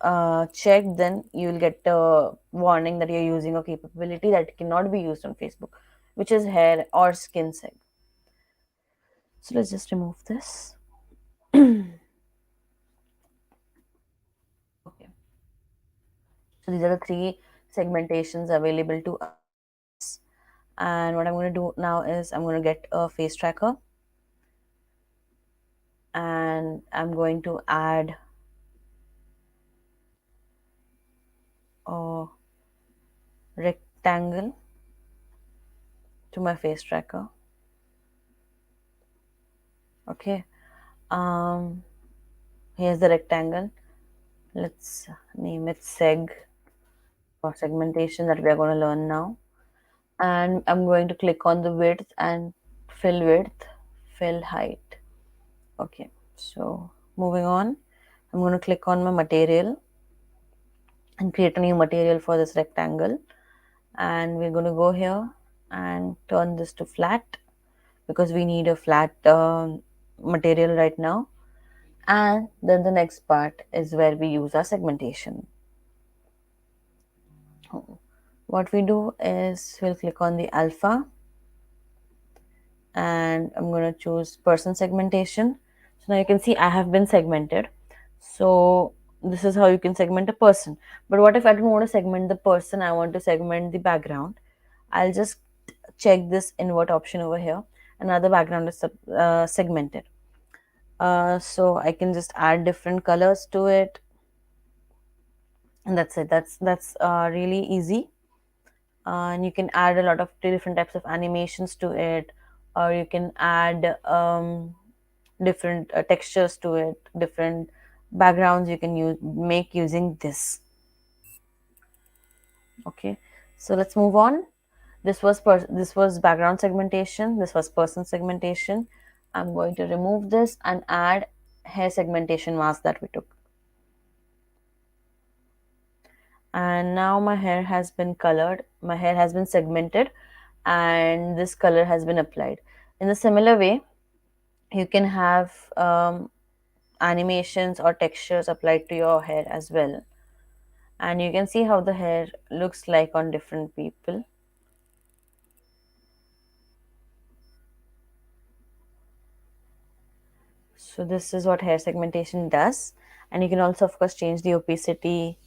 checked, then you will get a warning that you're using a capability that cannot be used on Facebook, which is hair or skin seg. So let's just remove this. Okay. So these are the three segmentations available to us. And what I'm going to do now is I'm going to get a face tracker, and I'm going to add a rectangle to my face tracker. Okay. Um, Here's the rectangle. Let's name it seg, or segmentation, that we are going to learn now. And I'm going to click on the width, fill height. Okay, so moving on, I'm going to click on my material and create a new material for this rectangle. And we're going to go here and turn this to flat, because we need a flat material right now. And then the next part is where we use our segmentation. What we do is we'll click on the alpha, and I'm going to choose person segmentation. So now you can see I have been segmented. So this is how you can segment a person. But what if I don't want to segment the person, I want to segment the background? I'll just check this invert option over here. Another background is segmented. So I can just add different colors to it, and that's it. That's really easy. And you can add a lot of different types of animations to it, or you can add different textures to it, different backgrounds you can make using this. Okay, so let's move on. This was background segmentation, this was person segmentation. I'm going to remove this and add hair segmentation mask that we took. And now my hair has been colored, my hair has been segmented, and this color has been applied. In a similar way, you can have animations or textures applied to your hair as well, and you can see how the hair looks like on different people. So this is what hair segmentation does. And you can also of course change the opacity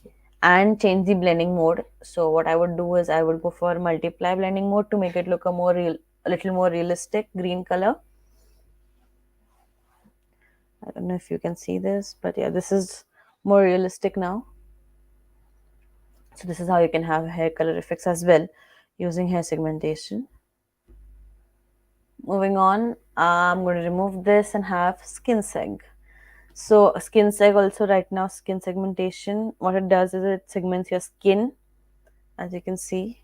and change the blending mode. So what I would do is I would go for multiply blending mode to make it look a little more realistic green color. I don't know if you can see this, but yeah, this is more realistic now. So this is how you can have hair color effects as well using hair segmentation. Moving on, I'm going to remove this and have skin seg. So skin seg also, right now skin segmentation, what it does is it segments your skin. As you can see,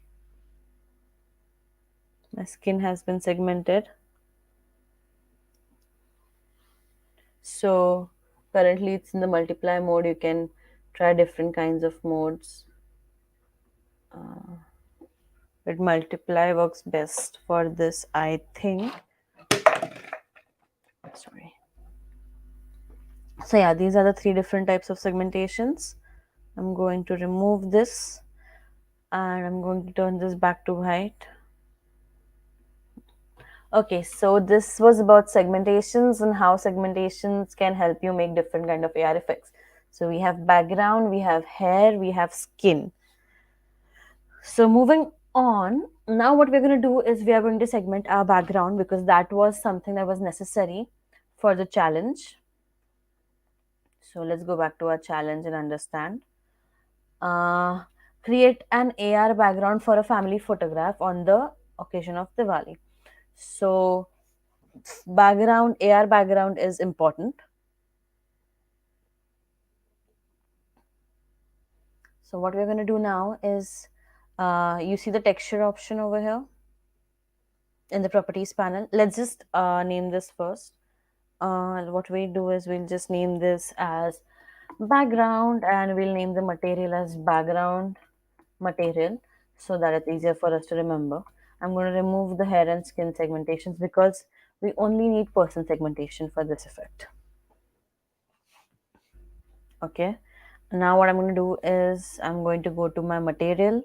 my skin has been segmented. So currently it's in the multiply mode. You can try different kinds of modes. But multiply works best for this, I think. Sorry. So yeah, these are the three different types of segmentations. I'm going to remove this and I'm going to turn this back to white. Okay, so this was about segmentations and how segmentations can help you make different kind of AR effects. So we have background, we have hair, we have skin. So moving on, now what we're going to do is we are going to segment our background, because that was something that was necessary for the challenge. So let's go back to our challenge and understand. Uh, Create an AR background for a family photograph on the occasion of Diwali. So, background, AR background is important. So, what we're going to do now is you see the texture option over here in the properties panel. Let's just name this first. What we do is we'll just name this as background, and we'll name the material as background material so that it's easier for us to remember. I'm going to remove the hair and skin segmentations because we only need person segmentation for this effect. Okay. Now what I'm going to do is I'm going to go to my material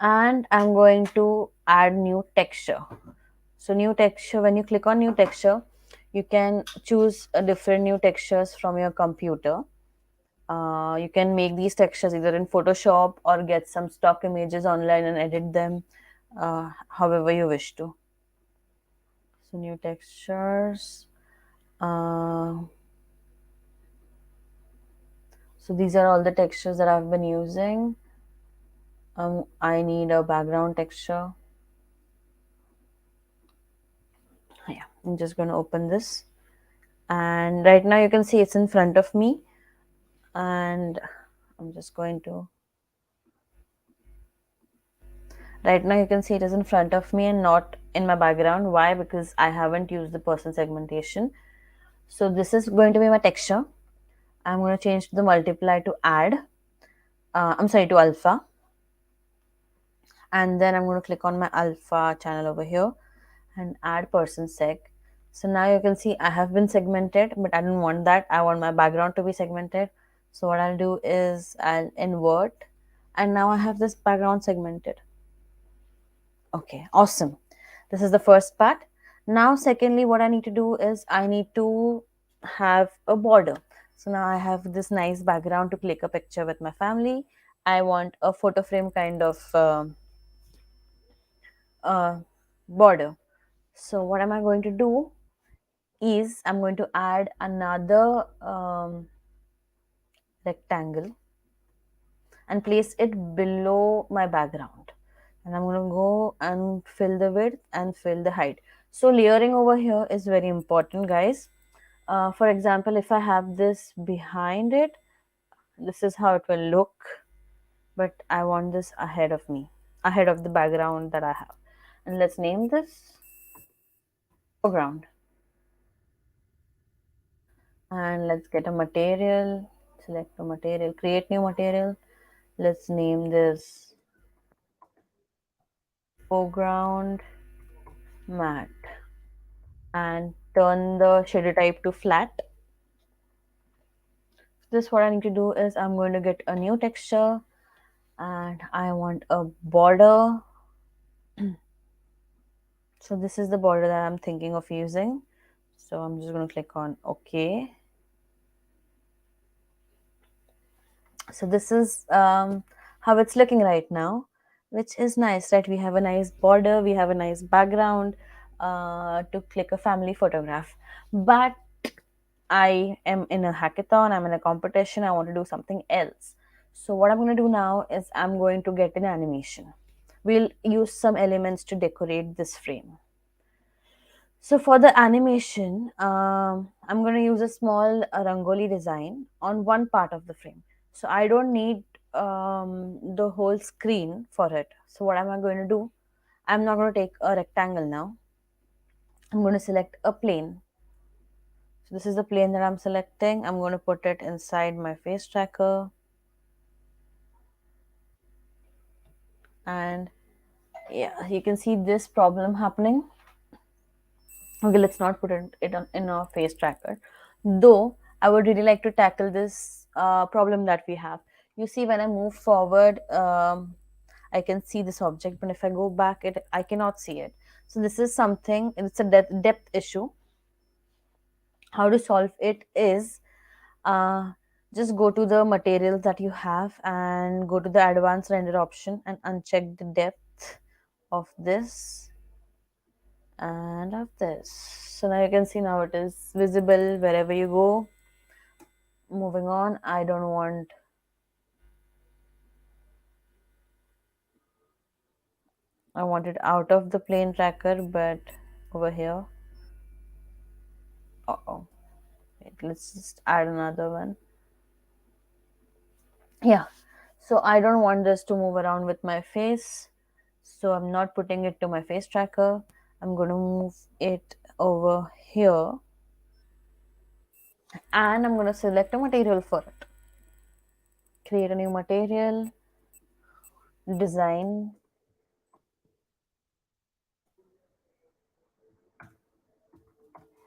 and I'm going to add new texture. So new texture, when you click on new texture, you can choose a different new textures from your computer. You can make these textures either in Photoshop or get some stock images online and edit them however you wish to. So new textures. Uh, so these are all the textures that I've been using. I need a background texture. Yeah, I'm just going to open this. And right now you can see it's in front of me. And I'm just going to right now you can see it is in front of me and not in my background. Why? Because I haven't used the person segmentation. So this is going to be my texture. I'm going to change the multiply to add. I'm sorry, to alpha. And then I'm going to click on my alpha channel over here and add person seg. So now you can see I have been segmented, but I don't want that. I want my background to be segmented. So what I'll do is I'll invert, and now I have this background segmented. Okay, awesome. This is the first part. Now, secondly, what I need to do is I need to have a border. So now I have this nice background to click a picture with my family. I want a photo frame kind of uh, border. So what am I going to do is I'm going to add another rectangle and place it below my background. And I'm going to go and fill the width and fill the height. So layering over here is very important, guys. For example, if I have this behind it, this is how it will look. But I want this ahead of me, ahead of the background that I have. And let's name this foreground. And let's get a material, select a material, create new material. Let's name this foreground matte and turn the shader type to flat. This what I need to do is I'm going to get a new texture and I want a border. So this is the border that I'm thinking of using. So I'm just going to click on OK. So this is how it's looking right now, which is nice, right? We have a nice border, we have a nice background to click a family photograph. But I am in a hackathon, I'm in a competition, I want to do something else. So what I'm going to do now is I'm going to get an animation. We'll use some elements to decorate this frame. So for the animation, I'm going to use a small rangoli design on one part of the frame. So I don't need the whole screen for it. So what am I going to do? I'm not going to take a rectangle now. I'm going to select a plane. So this is the plane that I'm selecting. I'm going to put it inside my face tracker. And yeah, you can see this problem happening. Okay, let's not put it in our face tracker. Though I would really like to tackle this problem that we have. You see, when I move forward, I can see this object, but if I go back, I cannot see it. So this is something. It's a depth issue. How to solve it is uh, just go to the materials that you have and go to the advanced render option and uncheck the depth of this and of this. So now you can see now it is visible wherever you go. Moving on, I don't want I want it out of the plane tracker, but over here. Uh-oh. Wait, let's just add another one. Yeah. So I don't want this to move around with my face. So I'm not putting it to my face tracker. I'm going to move it over here, and I'm going to select a material for it. Create a new material, design,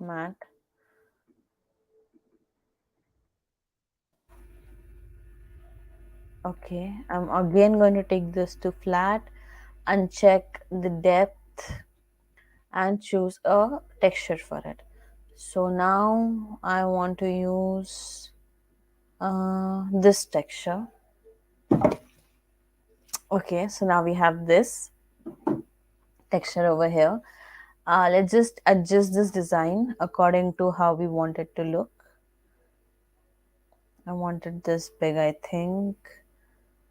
matte. Okay, I'm again going to take this to flat, uncheck the depth, and choose a texture for it. So now I want to use this texture. Okay, so now we have this texture over here. Let's just adjust this design according to how we want it to look. I wanted this big, I think.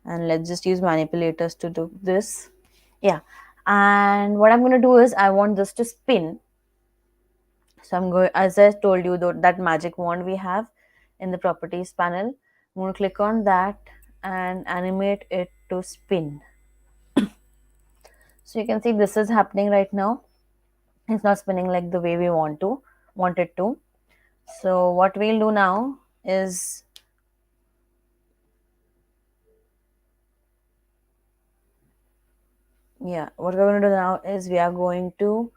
And let's just use manipulators to do this. Yeah. And what I'm going to do is I want this to spin. So I'm going, as I told you, that magic wand we have in the properties panel, I'm going to click on that and animate it to spin. So you can see this is happening right now. It's not spinning like the way we want it to. So what we'll do now is, yeah, what we're going to do now is we are going to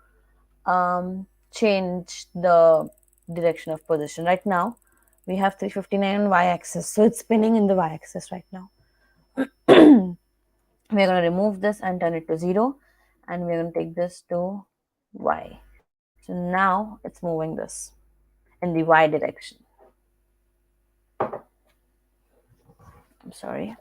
change the direction of position. Right now we have 359 on y-axis, so it's spinning in the y-axis right now. We're going to remove this and turn it to 0, and we're going to take this to y. So now it's moving this in the y direction. I'm sorry.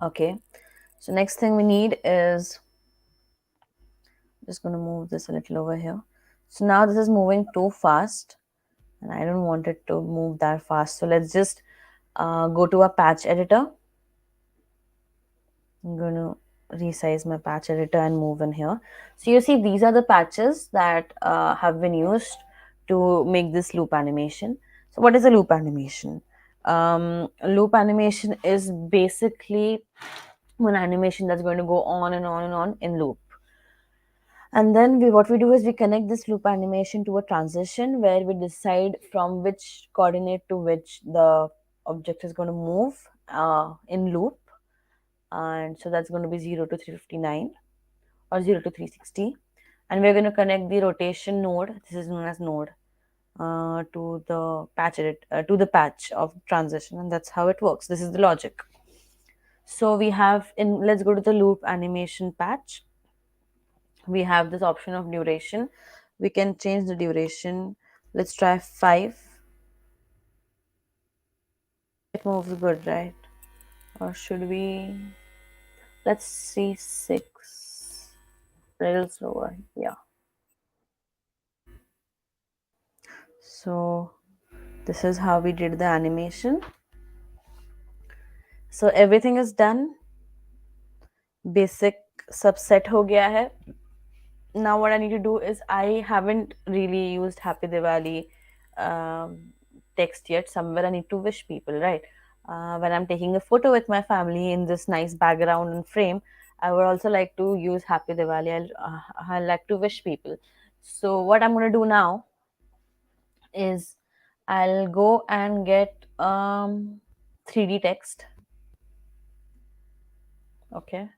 Okay, so next thing we need is, just going to move this a little over here. So now this is moving too fast, and I don't want it to move that fast. So let's just go to a patch editor. I'm going to resize my patch editor and move in here. So you see these are the patches that have been used to make this loop animation. So what is a loop animation? Loop animation is basically one animation that's going to go on and on and on in loop. And then what we do is we connect this loop animation to a transition where we decide from which coordinate to which the object is going to move in loop. And so that's going to be 0 to 359 or 0 to 360. And we're going to connect the rotation node, this is known as node, to the to the patch of transition, and that's how it works. This is the logic. So we have let's go to the loop animation patch. We have this option of duration. We can change the duration. Let's try 5. It moves good, right? Or should we, let's see, 6, a little slower. Yeah. So this is how we did the animation. So everything is done. Basic subset ho gaya hai. Now what I need to do is, I haven't really used Happy Diwali text yet. Somewhere I need to wish people, right? When I'm taking a photo with my family in this nice background and frame, I would also like to use Happy Diwali. I like to wish people. So what I'm going to do now is I'll go and get 3D text. Okay.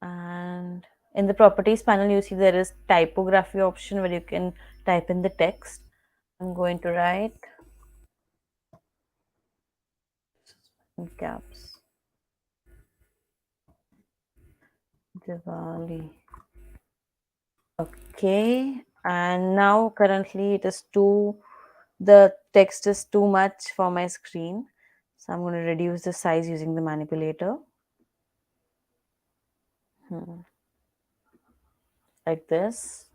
And in the properties panel, you see there is typography option where you can type in the text. I'm going to write in caps Diwali. Okay. And now currently it is the text is too much for my screen. So I'm going to reduce the size using the manipulator. Like this.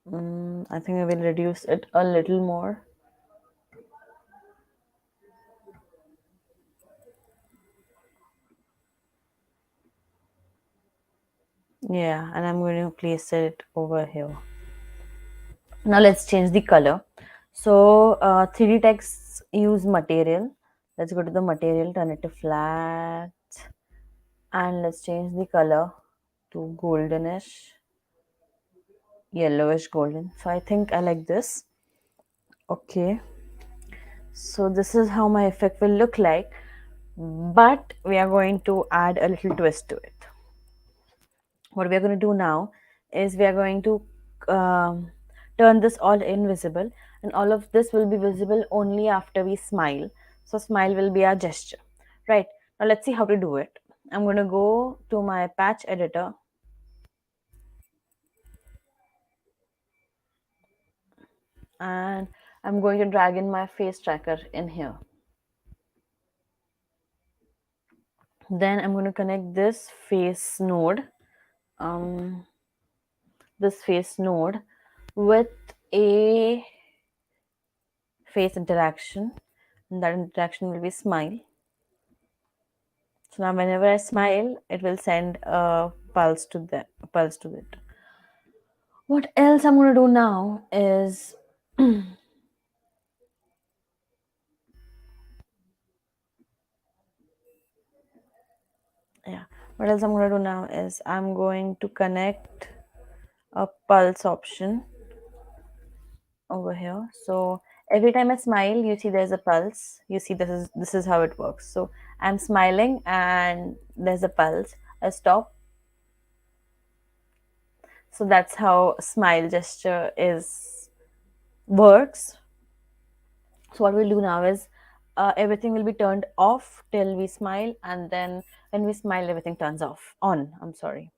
I think I will reduce it a little more. Yeah, and I'm going to place it over here. Now let's change the color. So 3D texts use material. Let's go to the material, turn it to flat, and let's change the color to goldenish, yellowish golden. So I think I like this. Okay, so this is how my effect will look like, but we are going to add a little twist to it. What we are going to do now is we are going to um, turn this all invisible, and all of this will be visible only after we smile. So smile will be our gesture, right? Now let's see how to do it. I'm going to go to my patch editor, and I'm going to drag in my face tracker in here. Then I'm going to connect um, this face node with a face interaction, and that interaction will be smile. So now whenever I smile, it will send a pulse to it. What else I'm gonna do now is yeah. What else I'm gonna do now is I'm going to connect a pulse option over here. So every time I smile, you see there's a pulse. You see this is how it works. So I'm smiling and there's a pulse. I stop. So that's how smile gesture is works. So what we'll do now is everything will be turned off till we smile, and then when we smile, everything turns off. On. I'm sorry.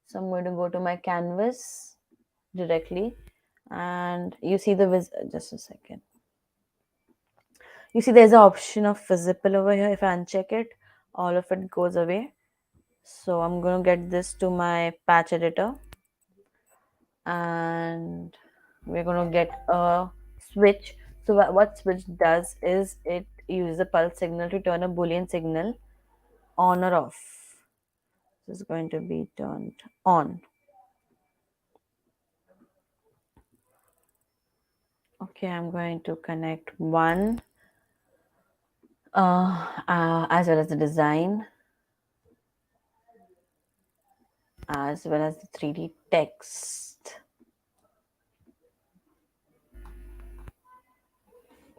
So I'm going to go to my canvas directly, and you see just a second. You see there's an option of visible over here. If I uncheck it, all of it goes away. So I'm going to get this to my patch editor, and we're going to get a switch. So what switch does is it uses a pulse signal to turn a boolean signal on or off. This is going to be turned on. Okay, I'm going to connect one as well as the design, as well as the 3D text.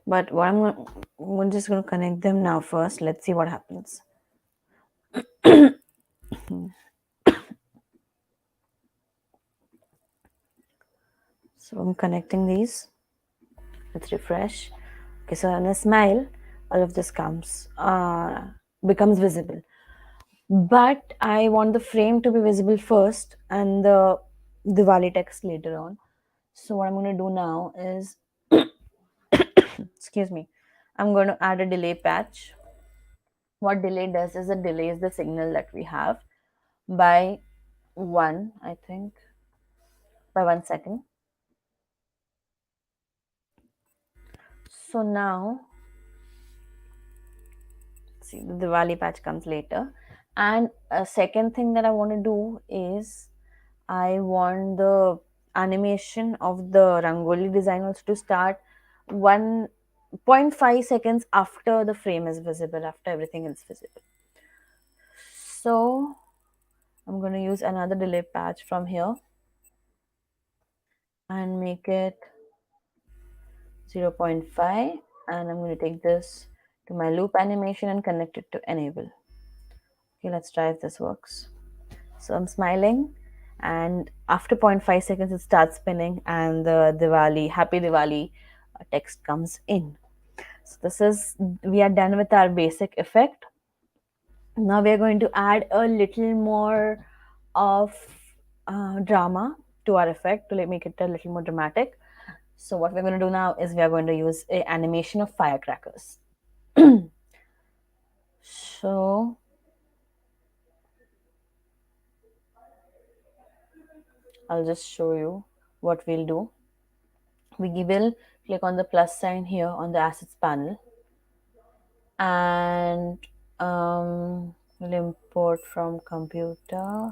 But we're just going to connect them now first. Let's see what happens. So I'm connecting these. Let's refresh. Okay, so on a smile, all of this becomes visible. But I want the frame to be visible first and the Diwali text later on. So what I'm going to do now is, excuse me, I'm going to add a delay patch. What delay does is it delays the signal that we have by one, I think, by 1 second. So now, see, the Diwali patch comes later. And a second thing that I want to do is I want the animation of the Rangoli design also to start 1.5 seconds after the frame is visible, after everything is visible. So I'm going to use another delay patch from here and make it 0 0.5, and I'm going to take this to my loop animation and connect it to enable. Okay, let's try if this works. So I'm smiling, and after 0.5 seconds, it starts spinning, and the Diwali, Happy Diwali text comes in. So we are done with our basic effect. Now we are going to add a little more of drama to our effect to make it a little more dramatic. So what we're going to do now is we are going to use a animation of firecrackers. So I'll just show you what we'll do. We will click on the plus sign here on the assets panel, and we'll import from computer.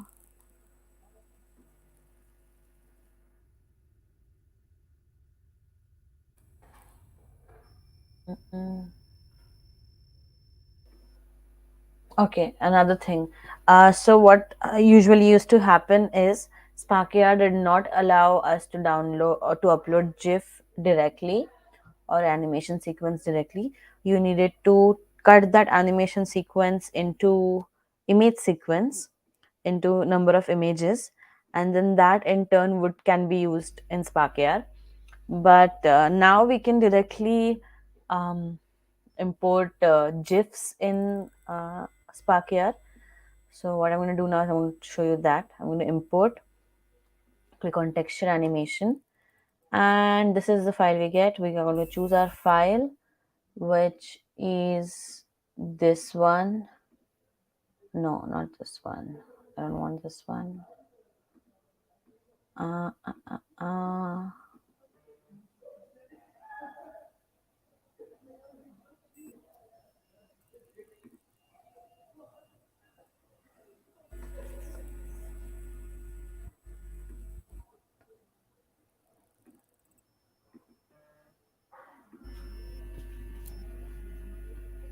Mm. Okay, another thing. So what usually used to happen is Sparkia did not allow us to download or to upload GIF directly or animation sequence directly. You needed to cut that animation sequence into image sequence into number of images, and then that in turn would can be used in Sparkia. But now we can directly um, import GIFs in Sparkia. So what I'm going to do now is I'm going to show you that. I'm going to import, click on texture animation, and this is the file we get. We are going to choose our file, which is this one. No, not this one. I don't want this one. Uh, uh, uh, uh.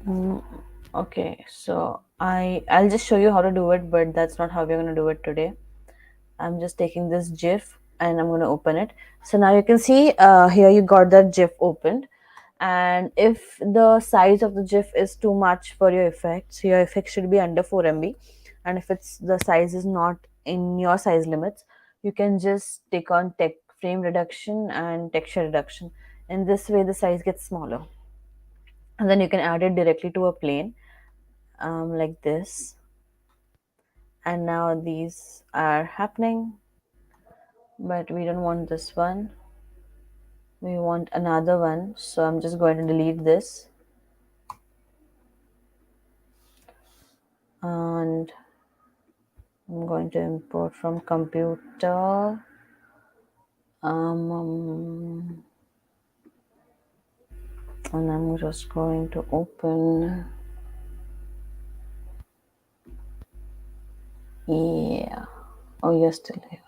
Mm, okay, so I'll just show you how to do it, but that's not how we're going to do it today. I'm just taking this GIF and I'm going to open it. So now you can see here you got that GIF opened. And if the size of the GIF is too much for your effect, so your effect should be under 4 MB. And if it's the size is not in your size limits, you can just take on tech frame reduction and texture reduction. In this way, the size gets smaller. And then you can add it directly to a plane like this. And now these are happening, but we don't want this one. We want another one, so I'm just going to delete this, and I'm going to import from computer. And I'm just going to open. Yeah. Oh, you're still here.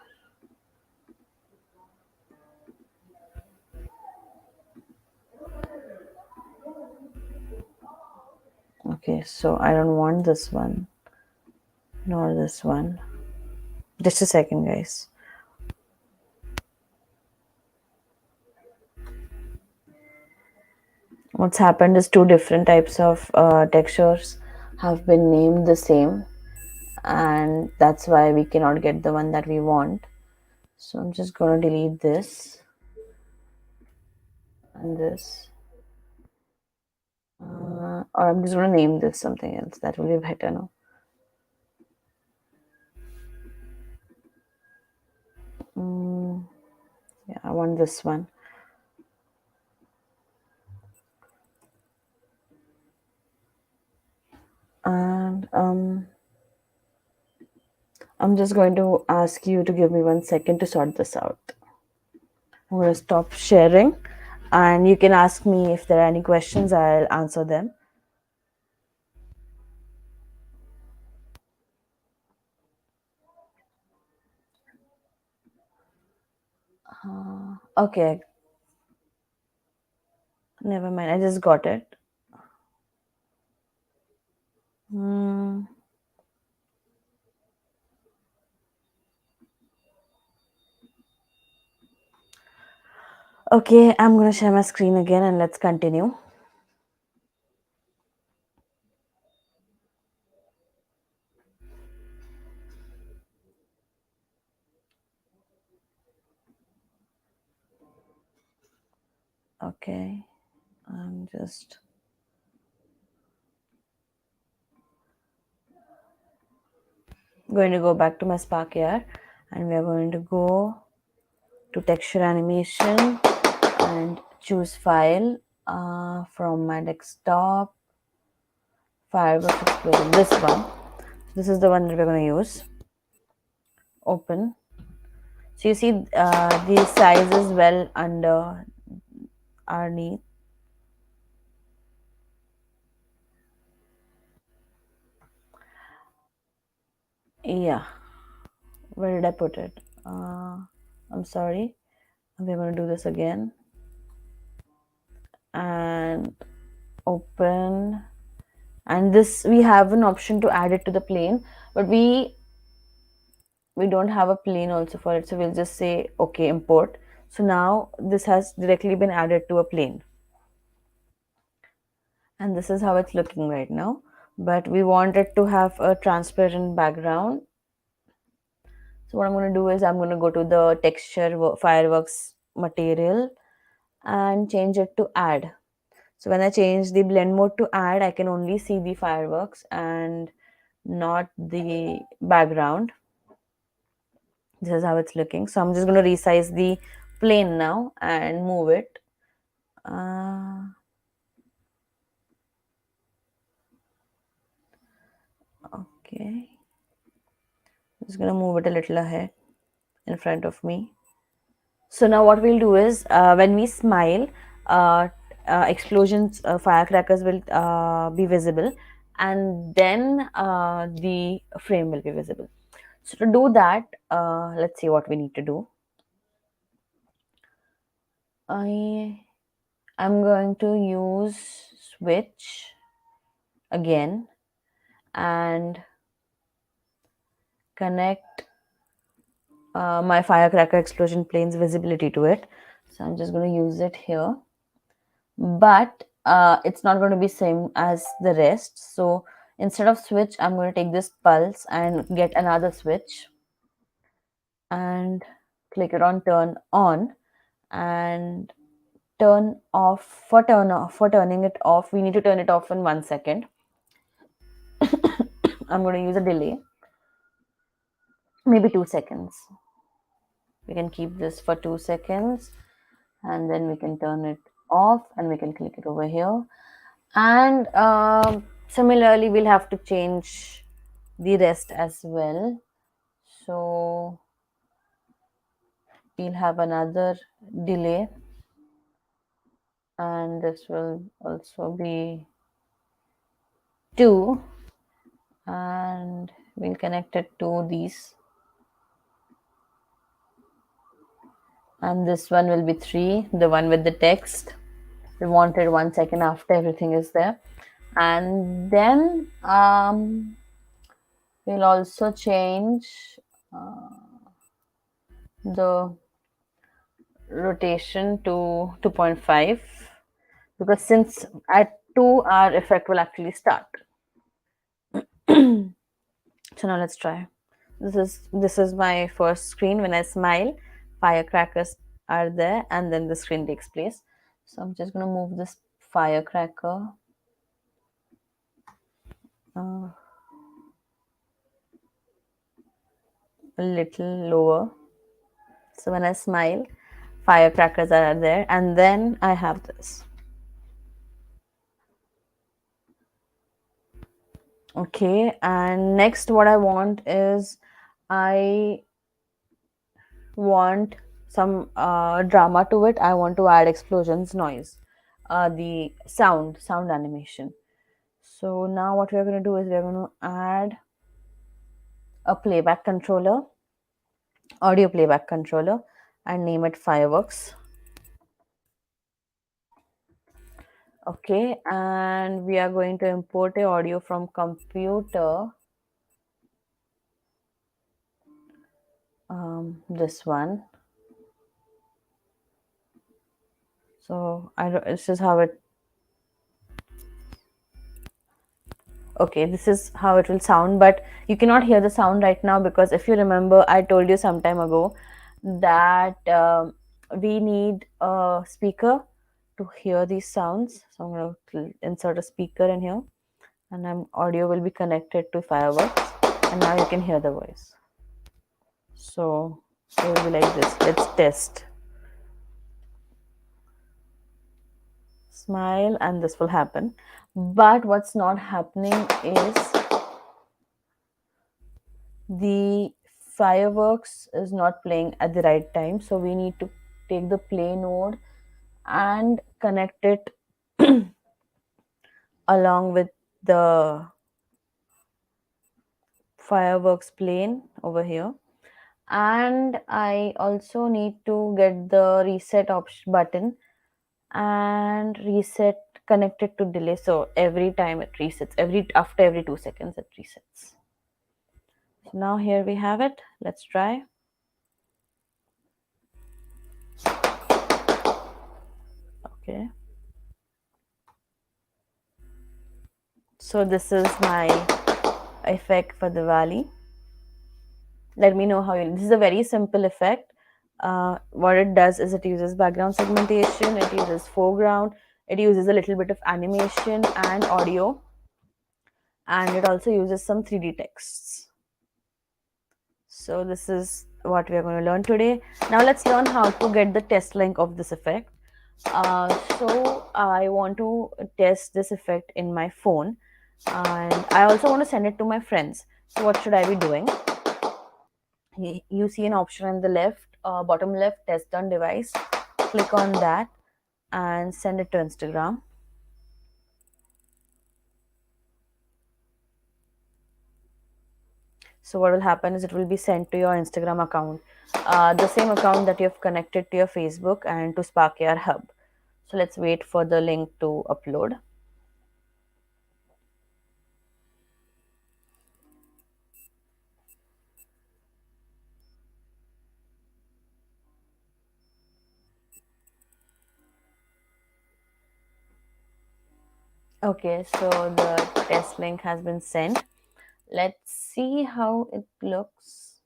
Okay, so I don't want this one, nor this one. Just a second, guys. What's happened is two different types of textures have been named the same, and that's why we cannot get the one that we want. So I'm just going to delete this and this. Or I'm just going to name this something else. That will be better now. Yeah, I want this one. And I'm just going to ask you to give me 1 second to sort this out. I'm going to stop sharing, and you can ask me if there are any questions. I'll answer them. Okay, never mind. I just got it. Hmm. Okay, I'm going to share my screen again and let's continue. Okay, I'm just going to go back to my Spark here, and we are going to go to texture animation and choose file from my desktop, Fireworks Explorer, this one. This is the one that we're going to use. Open. So you see, the size is well under our knee. Yeah, where did I put it? I'm sorry. We're going to do this again and open. And this, we have an option to add it to the plane, but we don't have a plane also for it, so we'll just say okay, import. So now this has directly been added to a plane, and this is how it's looking right now. But we want it to have a transparent background. So what I'm going to do is I'm going to go to the texture fireworks material and change it to add. So when I change the blend mode to add, I can only see the fireworks and not the background. This is how it's looking. So I'm just going to resize the plane now and move it. Okay, I'm just going to move it a little ahead in front of me. So now what we'll do is when we smile, uh, explosions, firecrackers will be visible, and then the frame will be visible. So to do that, let's see what we need to do. I'm going to use switch again and connect my firecracker explosion plane's visibility to it. So I'm just going to use it here, but it's not going to be same as the rest. So instead of switch, I'm going to take this pulse and get another switch and click it on turn on, and turn off. For turning it off, we need to turn it off in 1 second. I'm going to use a delay, maybe 2 seconds. We can keep this for 2 seconds, and then we can turn it off and we can click it over here. And similarly, we'll have to change the rest as well. So we'll have another delay, and this will also be 2, and we'll connect it to these, and this one will be 3, the one with the text. We wanted 1 second after everything is there. And then we'll also change the rotation to 2.5, because since at 2 our effect will actually start. So now let's try. This is my first screen. When I smile, firecrackers are there, and then the screen takes place. So I'm just going to move this firecracker uh, a little lower. So when I smile, firecrackers are there, and then I have this. Okay, and next what I want is I want some drama to it. I want to add explosions, noise, the sound animation. So now what we're going to do is we're going to add a playback controller, audio playback controller, and name it fireworks. Okay, and we are going to import a audio from computer. This one. So this is how it. Okay, this is how it will sound, but you cannot hear the sound right now, because if you remember, I told you some time ago that we need a speaker to hear these sounds. So I'm going to insert a speaker in here, and audio will be connected to fireworks, and now you can hear the voice. So it will be like this. Let's test. Smile, and this will happen. But what's not happening is the fireworks is not playing at the right time, so we need to take the play node and connect it along with the fireworks plane over here. And I also need to get the reset option button and reset connected to delay, so every time it resets, every after every 2 seconds it resets. So now here we have it. Let's try. Okay, so this is my effect for Diwali. Let me know how you. This is a very simple effect. What it does is it uses background segmentation, it uses foreground, it uses a little bit of animation and audio, and it also uses some 3D texts. So this is what we are going to learn today. Now let's learn how to get the test link of this effect. So I want to test this effect in my phone, and I also want to send it to my friends. So what should I be doing? You see an option on the left, bottom left, test on device. Click on that and send it to Instagram. So what will happen is it will be sent to your Instagram account, the same account that you have connected to your Facebook and to SparkAR Hub. So let's wait for the link to upload. Okay, so the test link has been sent. Let's see how it looks.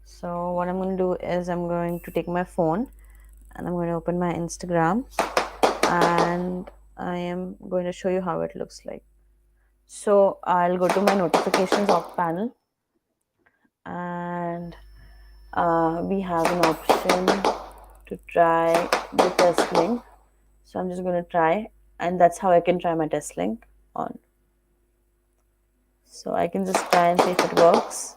So what I'm going to do is I'm going to take my phone and I'm going to open my Instagram, and I am going to show you how it looks like. So I'll go to my notifications off panel, and we have an option to try the test link. So I'm just going to try, and that's how I can try my test link on. So I can just try and see if it works.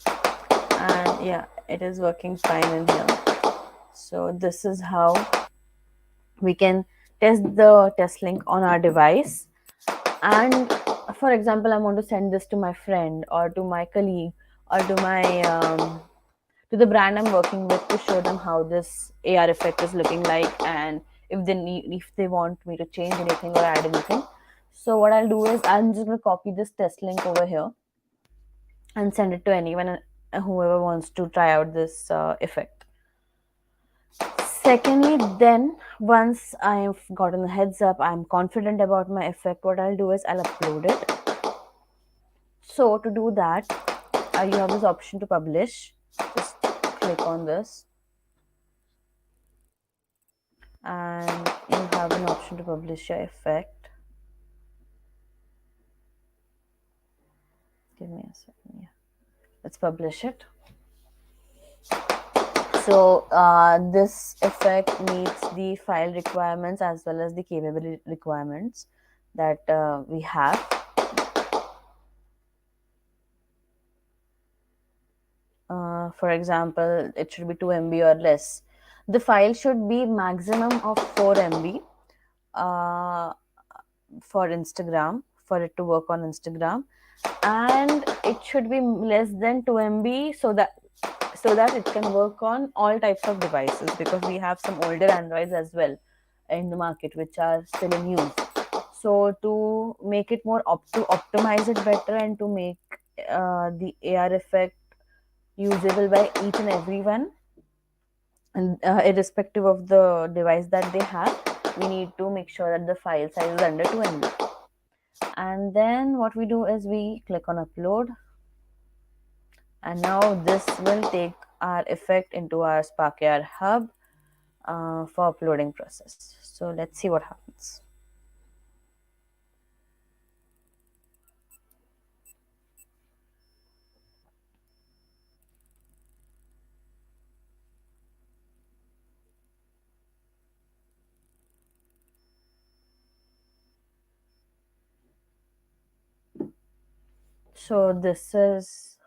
And yeah, it is working fine in here. So this is how we can test the test link on our device. And for example, I want to send this to my friend or to my colleague or to my to the brand I'm working with, to show them how this AR effect is looking like, and if they want me to change anything or add anything. So what I'll do is I'm just going to copy this test link over here and send it to anyone, whoever wants to try out this effect. Secondly, then once I've gotten a heads up, I'm confident about my effect, what I'll do is I'll upload it. So to do that, you have this option to publish. Just click on this, and you have an option to publish your effect. Give me a second. Yeah, let's publish it. So this effect meets the file requirements as well as the capability requirements that we have. For example, it should be 2 MB or less. The file should be maximum of 4 MB uh, for Instagram, for it to work on Instagram, and it should be less than 2 MB so that it can work on all types of devices, because we have some older Androids as well in the market which are still in use. So to make it more to optimize it better and to make the AR effect usable by each and everyone, and irrespective of the device that they have, we need to make sure that the file size is under 2 MB. And then what we do is we click on upload, and now this will take our effect into our SparkAR hub for uploading process. So let's see what happens. So this is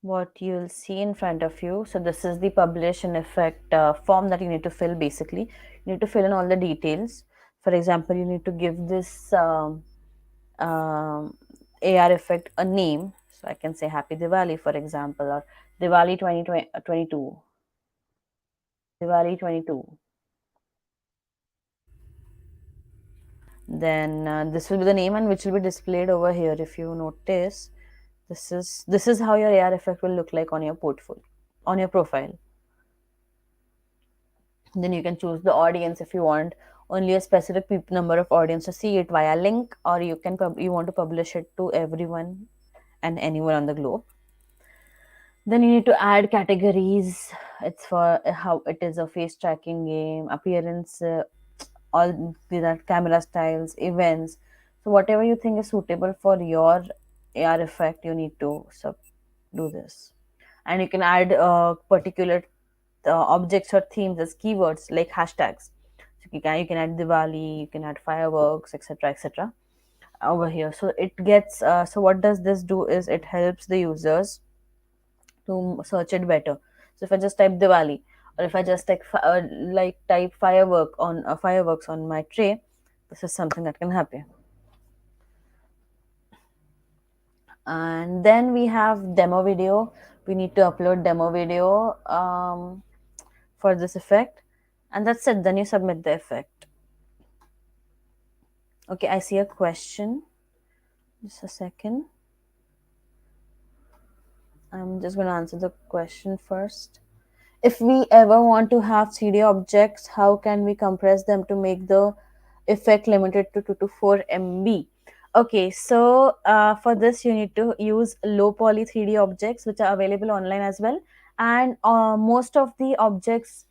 what you'll see in front of you. So this is the publish and effect form that you need to fill. Basically, you need to fill in all the details. For example, you need to give this um, AR effect a name. So I can say Happy Diwali, for example, or Diwali 2022. Diwali 22. Then this will be the name, and which will be displayed over here. If you notice, this is how your AR effect will look like on your portfolio, on your profile. Then you can choose the audience if you want only a specific number of audience to see it via link, or you want to publish it to everyone and anyone on the globe. Then you need to add categories. It's for how it is a face tracking game, appearance, all that camera styles, events. So whatever you think is suitable for your AR effect, you need to do this. And you can add particular objects or themes as keywords like hashtags. So you can add Diwali, you can add fireworks, etc., etc. over here. So it gets so what does this do is it helps the users to search it better. So if I just type Diwali, or if I just like type fireworks on my tray, this is something that can happen. And then we have demo video. We need to upload demo video for this effect, and that's it. Then you submit the effect. Okay, I see a question. Just a second. I'm just going to answer the question first. If we ever want to have 3D objects, how can we compress them to make the effect limited to 2 to 4 MB? Okay, so for this, you need to use low poly 3D objects, which are available online as well. And most of the objects,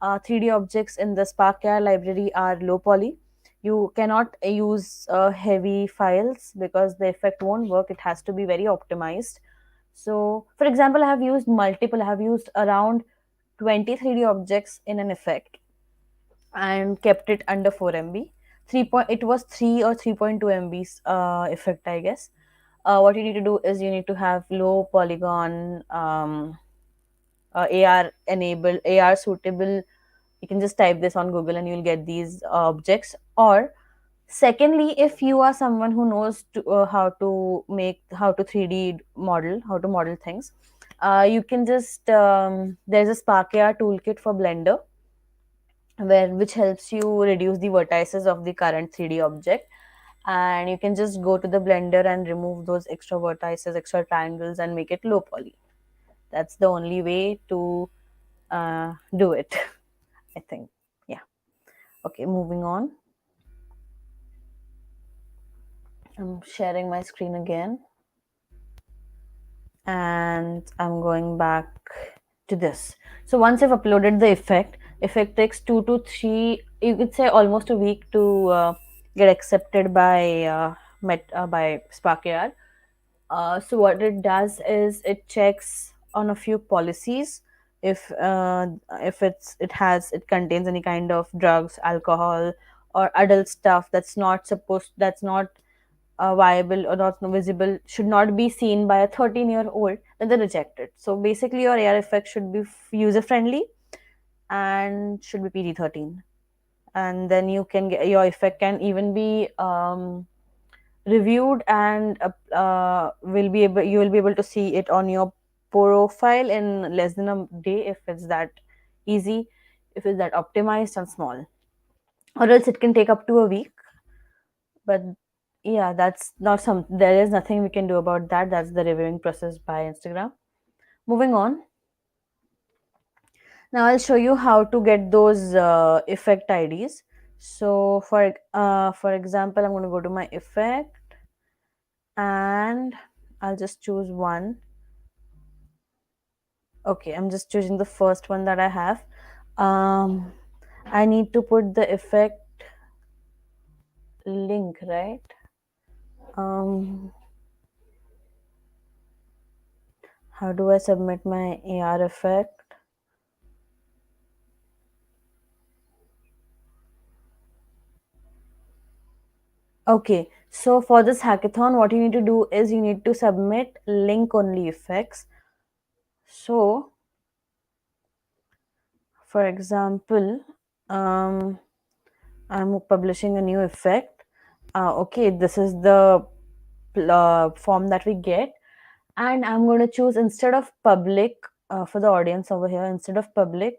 3D objects in the SparkAI library are low poly. You cannot use heavy files because the effect won't work. It has to be very optimized. So, for example, I have used around 20 3D objects in an effect and kept it under 4 MB. It was 3 or 3.2 MBs effect, I guess. What you need to do is you need to have low polygon, AR enabled, AR suitable. You can just type this on Google and you'll get these objects. Or secondly, if you are someone who knows how to 3D model, how to model things, you can just there's a SparkAI toolkit for Blender which helps you reduce the vertices of the current 3D object, and you can just go to the Blender and remove those extra vertices, extra triangles, and make it low poly. That's the only way to do it. I think. Yeah. Okay, moving on. I'm sharing my screen again, and I'm going back to this. So once I've uploaded the effect takes 2 to 3, you could say almost a week to get accepted by by SparkAI. So what it does is it checks on a few policies if it contains any kind of drugs, alcohol, or adult stuff that's not viable or not visible, should not be seen by a 13-year-old, then they reject it. So basically, your AR effect should be user friendly and should be PG-13, and then you can get your effect can even be reviewed and you will be able to see it on your profile in less than a day if it's that easy, if it's that optimized and small, or else it can take up to a week. But yeah, that's not some there is nothing we can do about that. That's the reviewing process by Instagram. Moving on, now I'll show you how to get those effect IDs. So for example, I'm going to go to my effect and I'll just choose one. Okay, I'm just choosing the first one that I have. um I need to put the effect link, right? um how do I submit my AR effect? Okay, So for this hackathon, what you need to do is you need to submit link only effects. So for example, um, I'm publishing a new effect. Okay, this is the form that we get, and I'm going to choose, instead of public, for the audience over here, instead of public,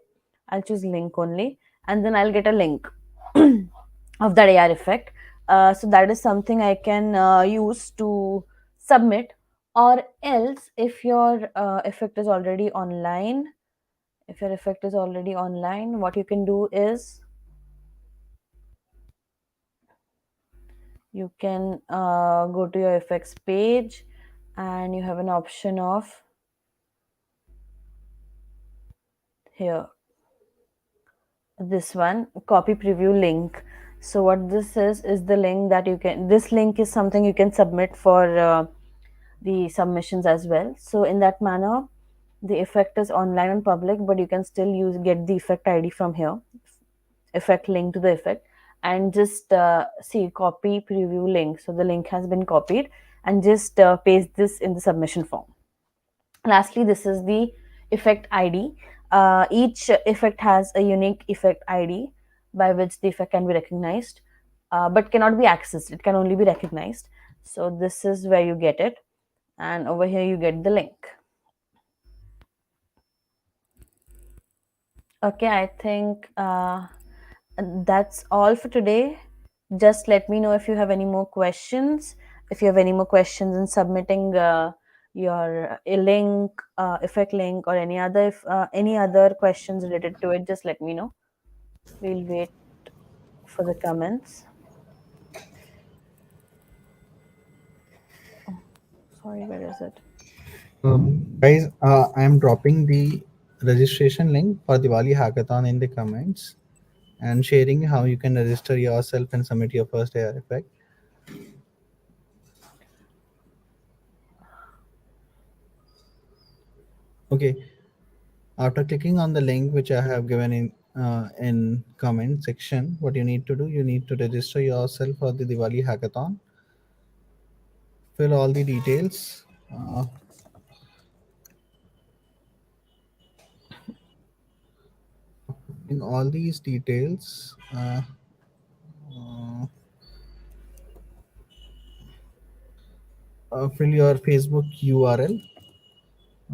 I'll choose link only, and then I'll get a link of that AR effect. So that is something I can use to submit. Or else, if your effect is already online, what you can do is you can go to your effects page, and you have an option of here, this one, copy preview link. So what this is the link that you can, this link is something you can submit for the submissions as well. So in that manner, the effect is online and public, but you can still use, get the effect ID from here, effect link to the effect, and just see copy preview link. So the link has been copied, and just paste this in the submission form. Lastly, this is the effect ID. Each effect has a unique effect ID by which the effect can be recognized, but cannot be accessed. It can only be recognized. So this is where you get it, and over here you get the link. Okay, I think that's all for today. Just let me know if you have any more questions. If you have any more questions in submitting your link, effect link, or any other questions related to it, just let me know. We'll wait for the comments. Oh, sorry, where is it? Guys, I am dropping the registration link for Diwali Hackathon in the comments and sharing how you can register yourself and submit your first AR effect. Okay, after clicking on the link which I have given in comment section, what you need to do, you need to register yourself for the Diwali Hackathon. Fill all the details. In all these details, fill your Facebook URL.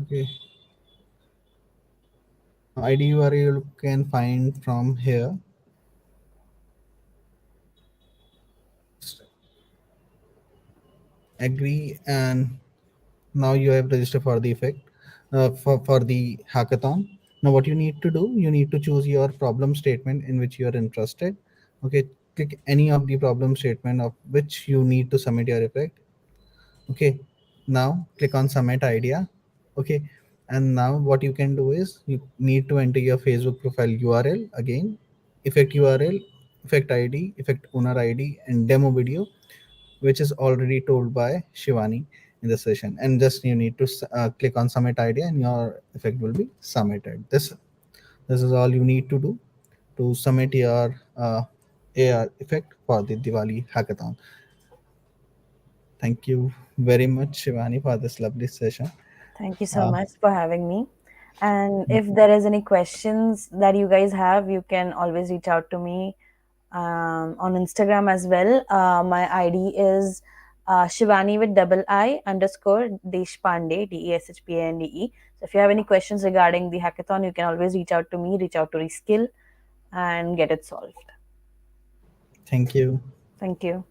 Okay, ID URL you can find from here. Agree, and now you have registered for the effect, for the hackathon. Now what you need to do, you need to choose your problem statement in which you are interested. Okay, click any of the problem statement of which you need to submit your effect. Okay, now click on submit idea. Okay, and now what you can do is you need to enter your Facebook profile URL again, effect URL, effect ID, effect owner ID, and demo video, which is already told by Shivani in the session. And just you need to click on submit idea, and your effect will be submitted. This is all you need to do to submit your AR effect for the Diwali hackathon. Thank you very much, Shivani, for this lovely session. Thank you so Uh, much for having me. And if there is any questions that you guys have, you can always reach out to me on Instagram as well. My ID is Shivani with double I underscore Deshpande, Deshpande. So if you have any questions regarding the hackathon, you can always reach out to me, reach out to Reskill, and get it solved. Thank you. Thank you.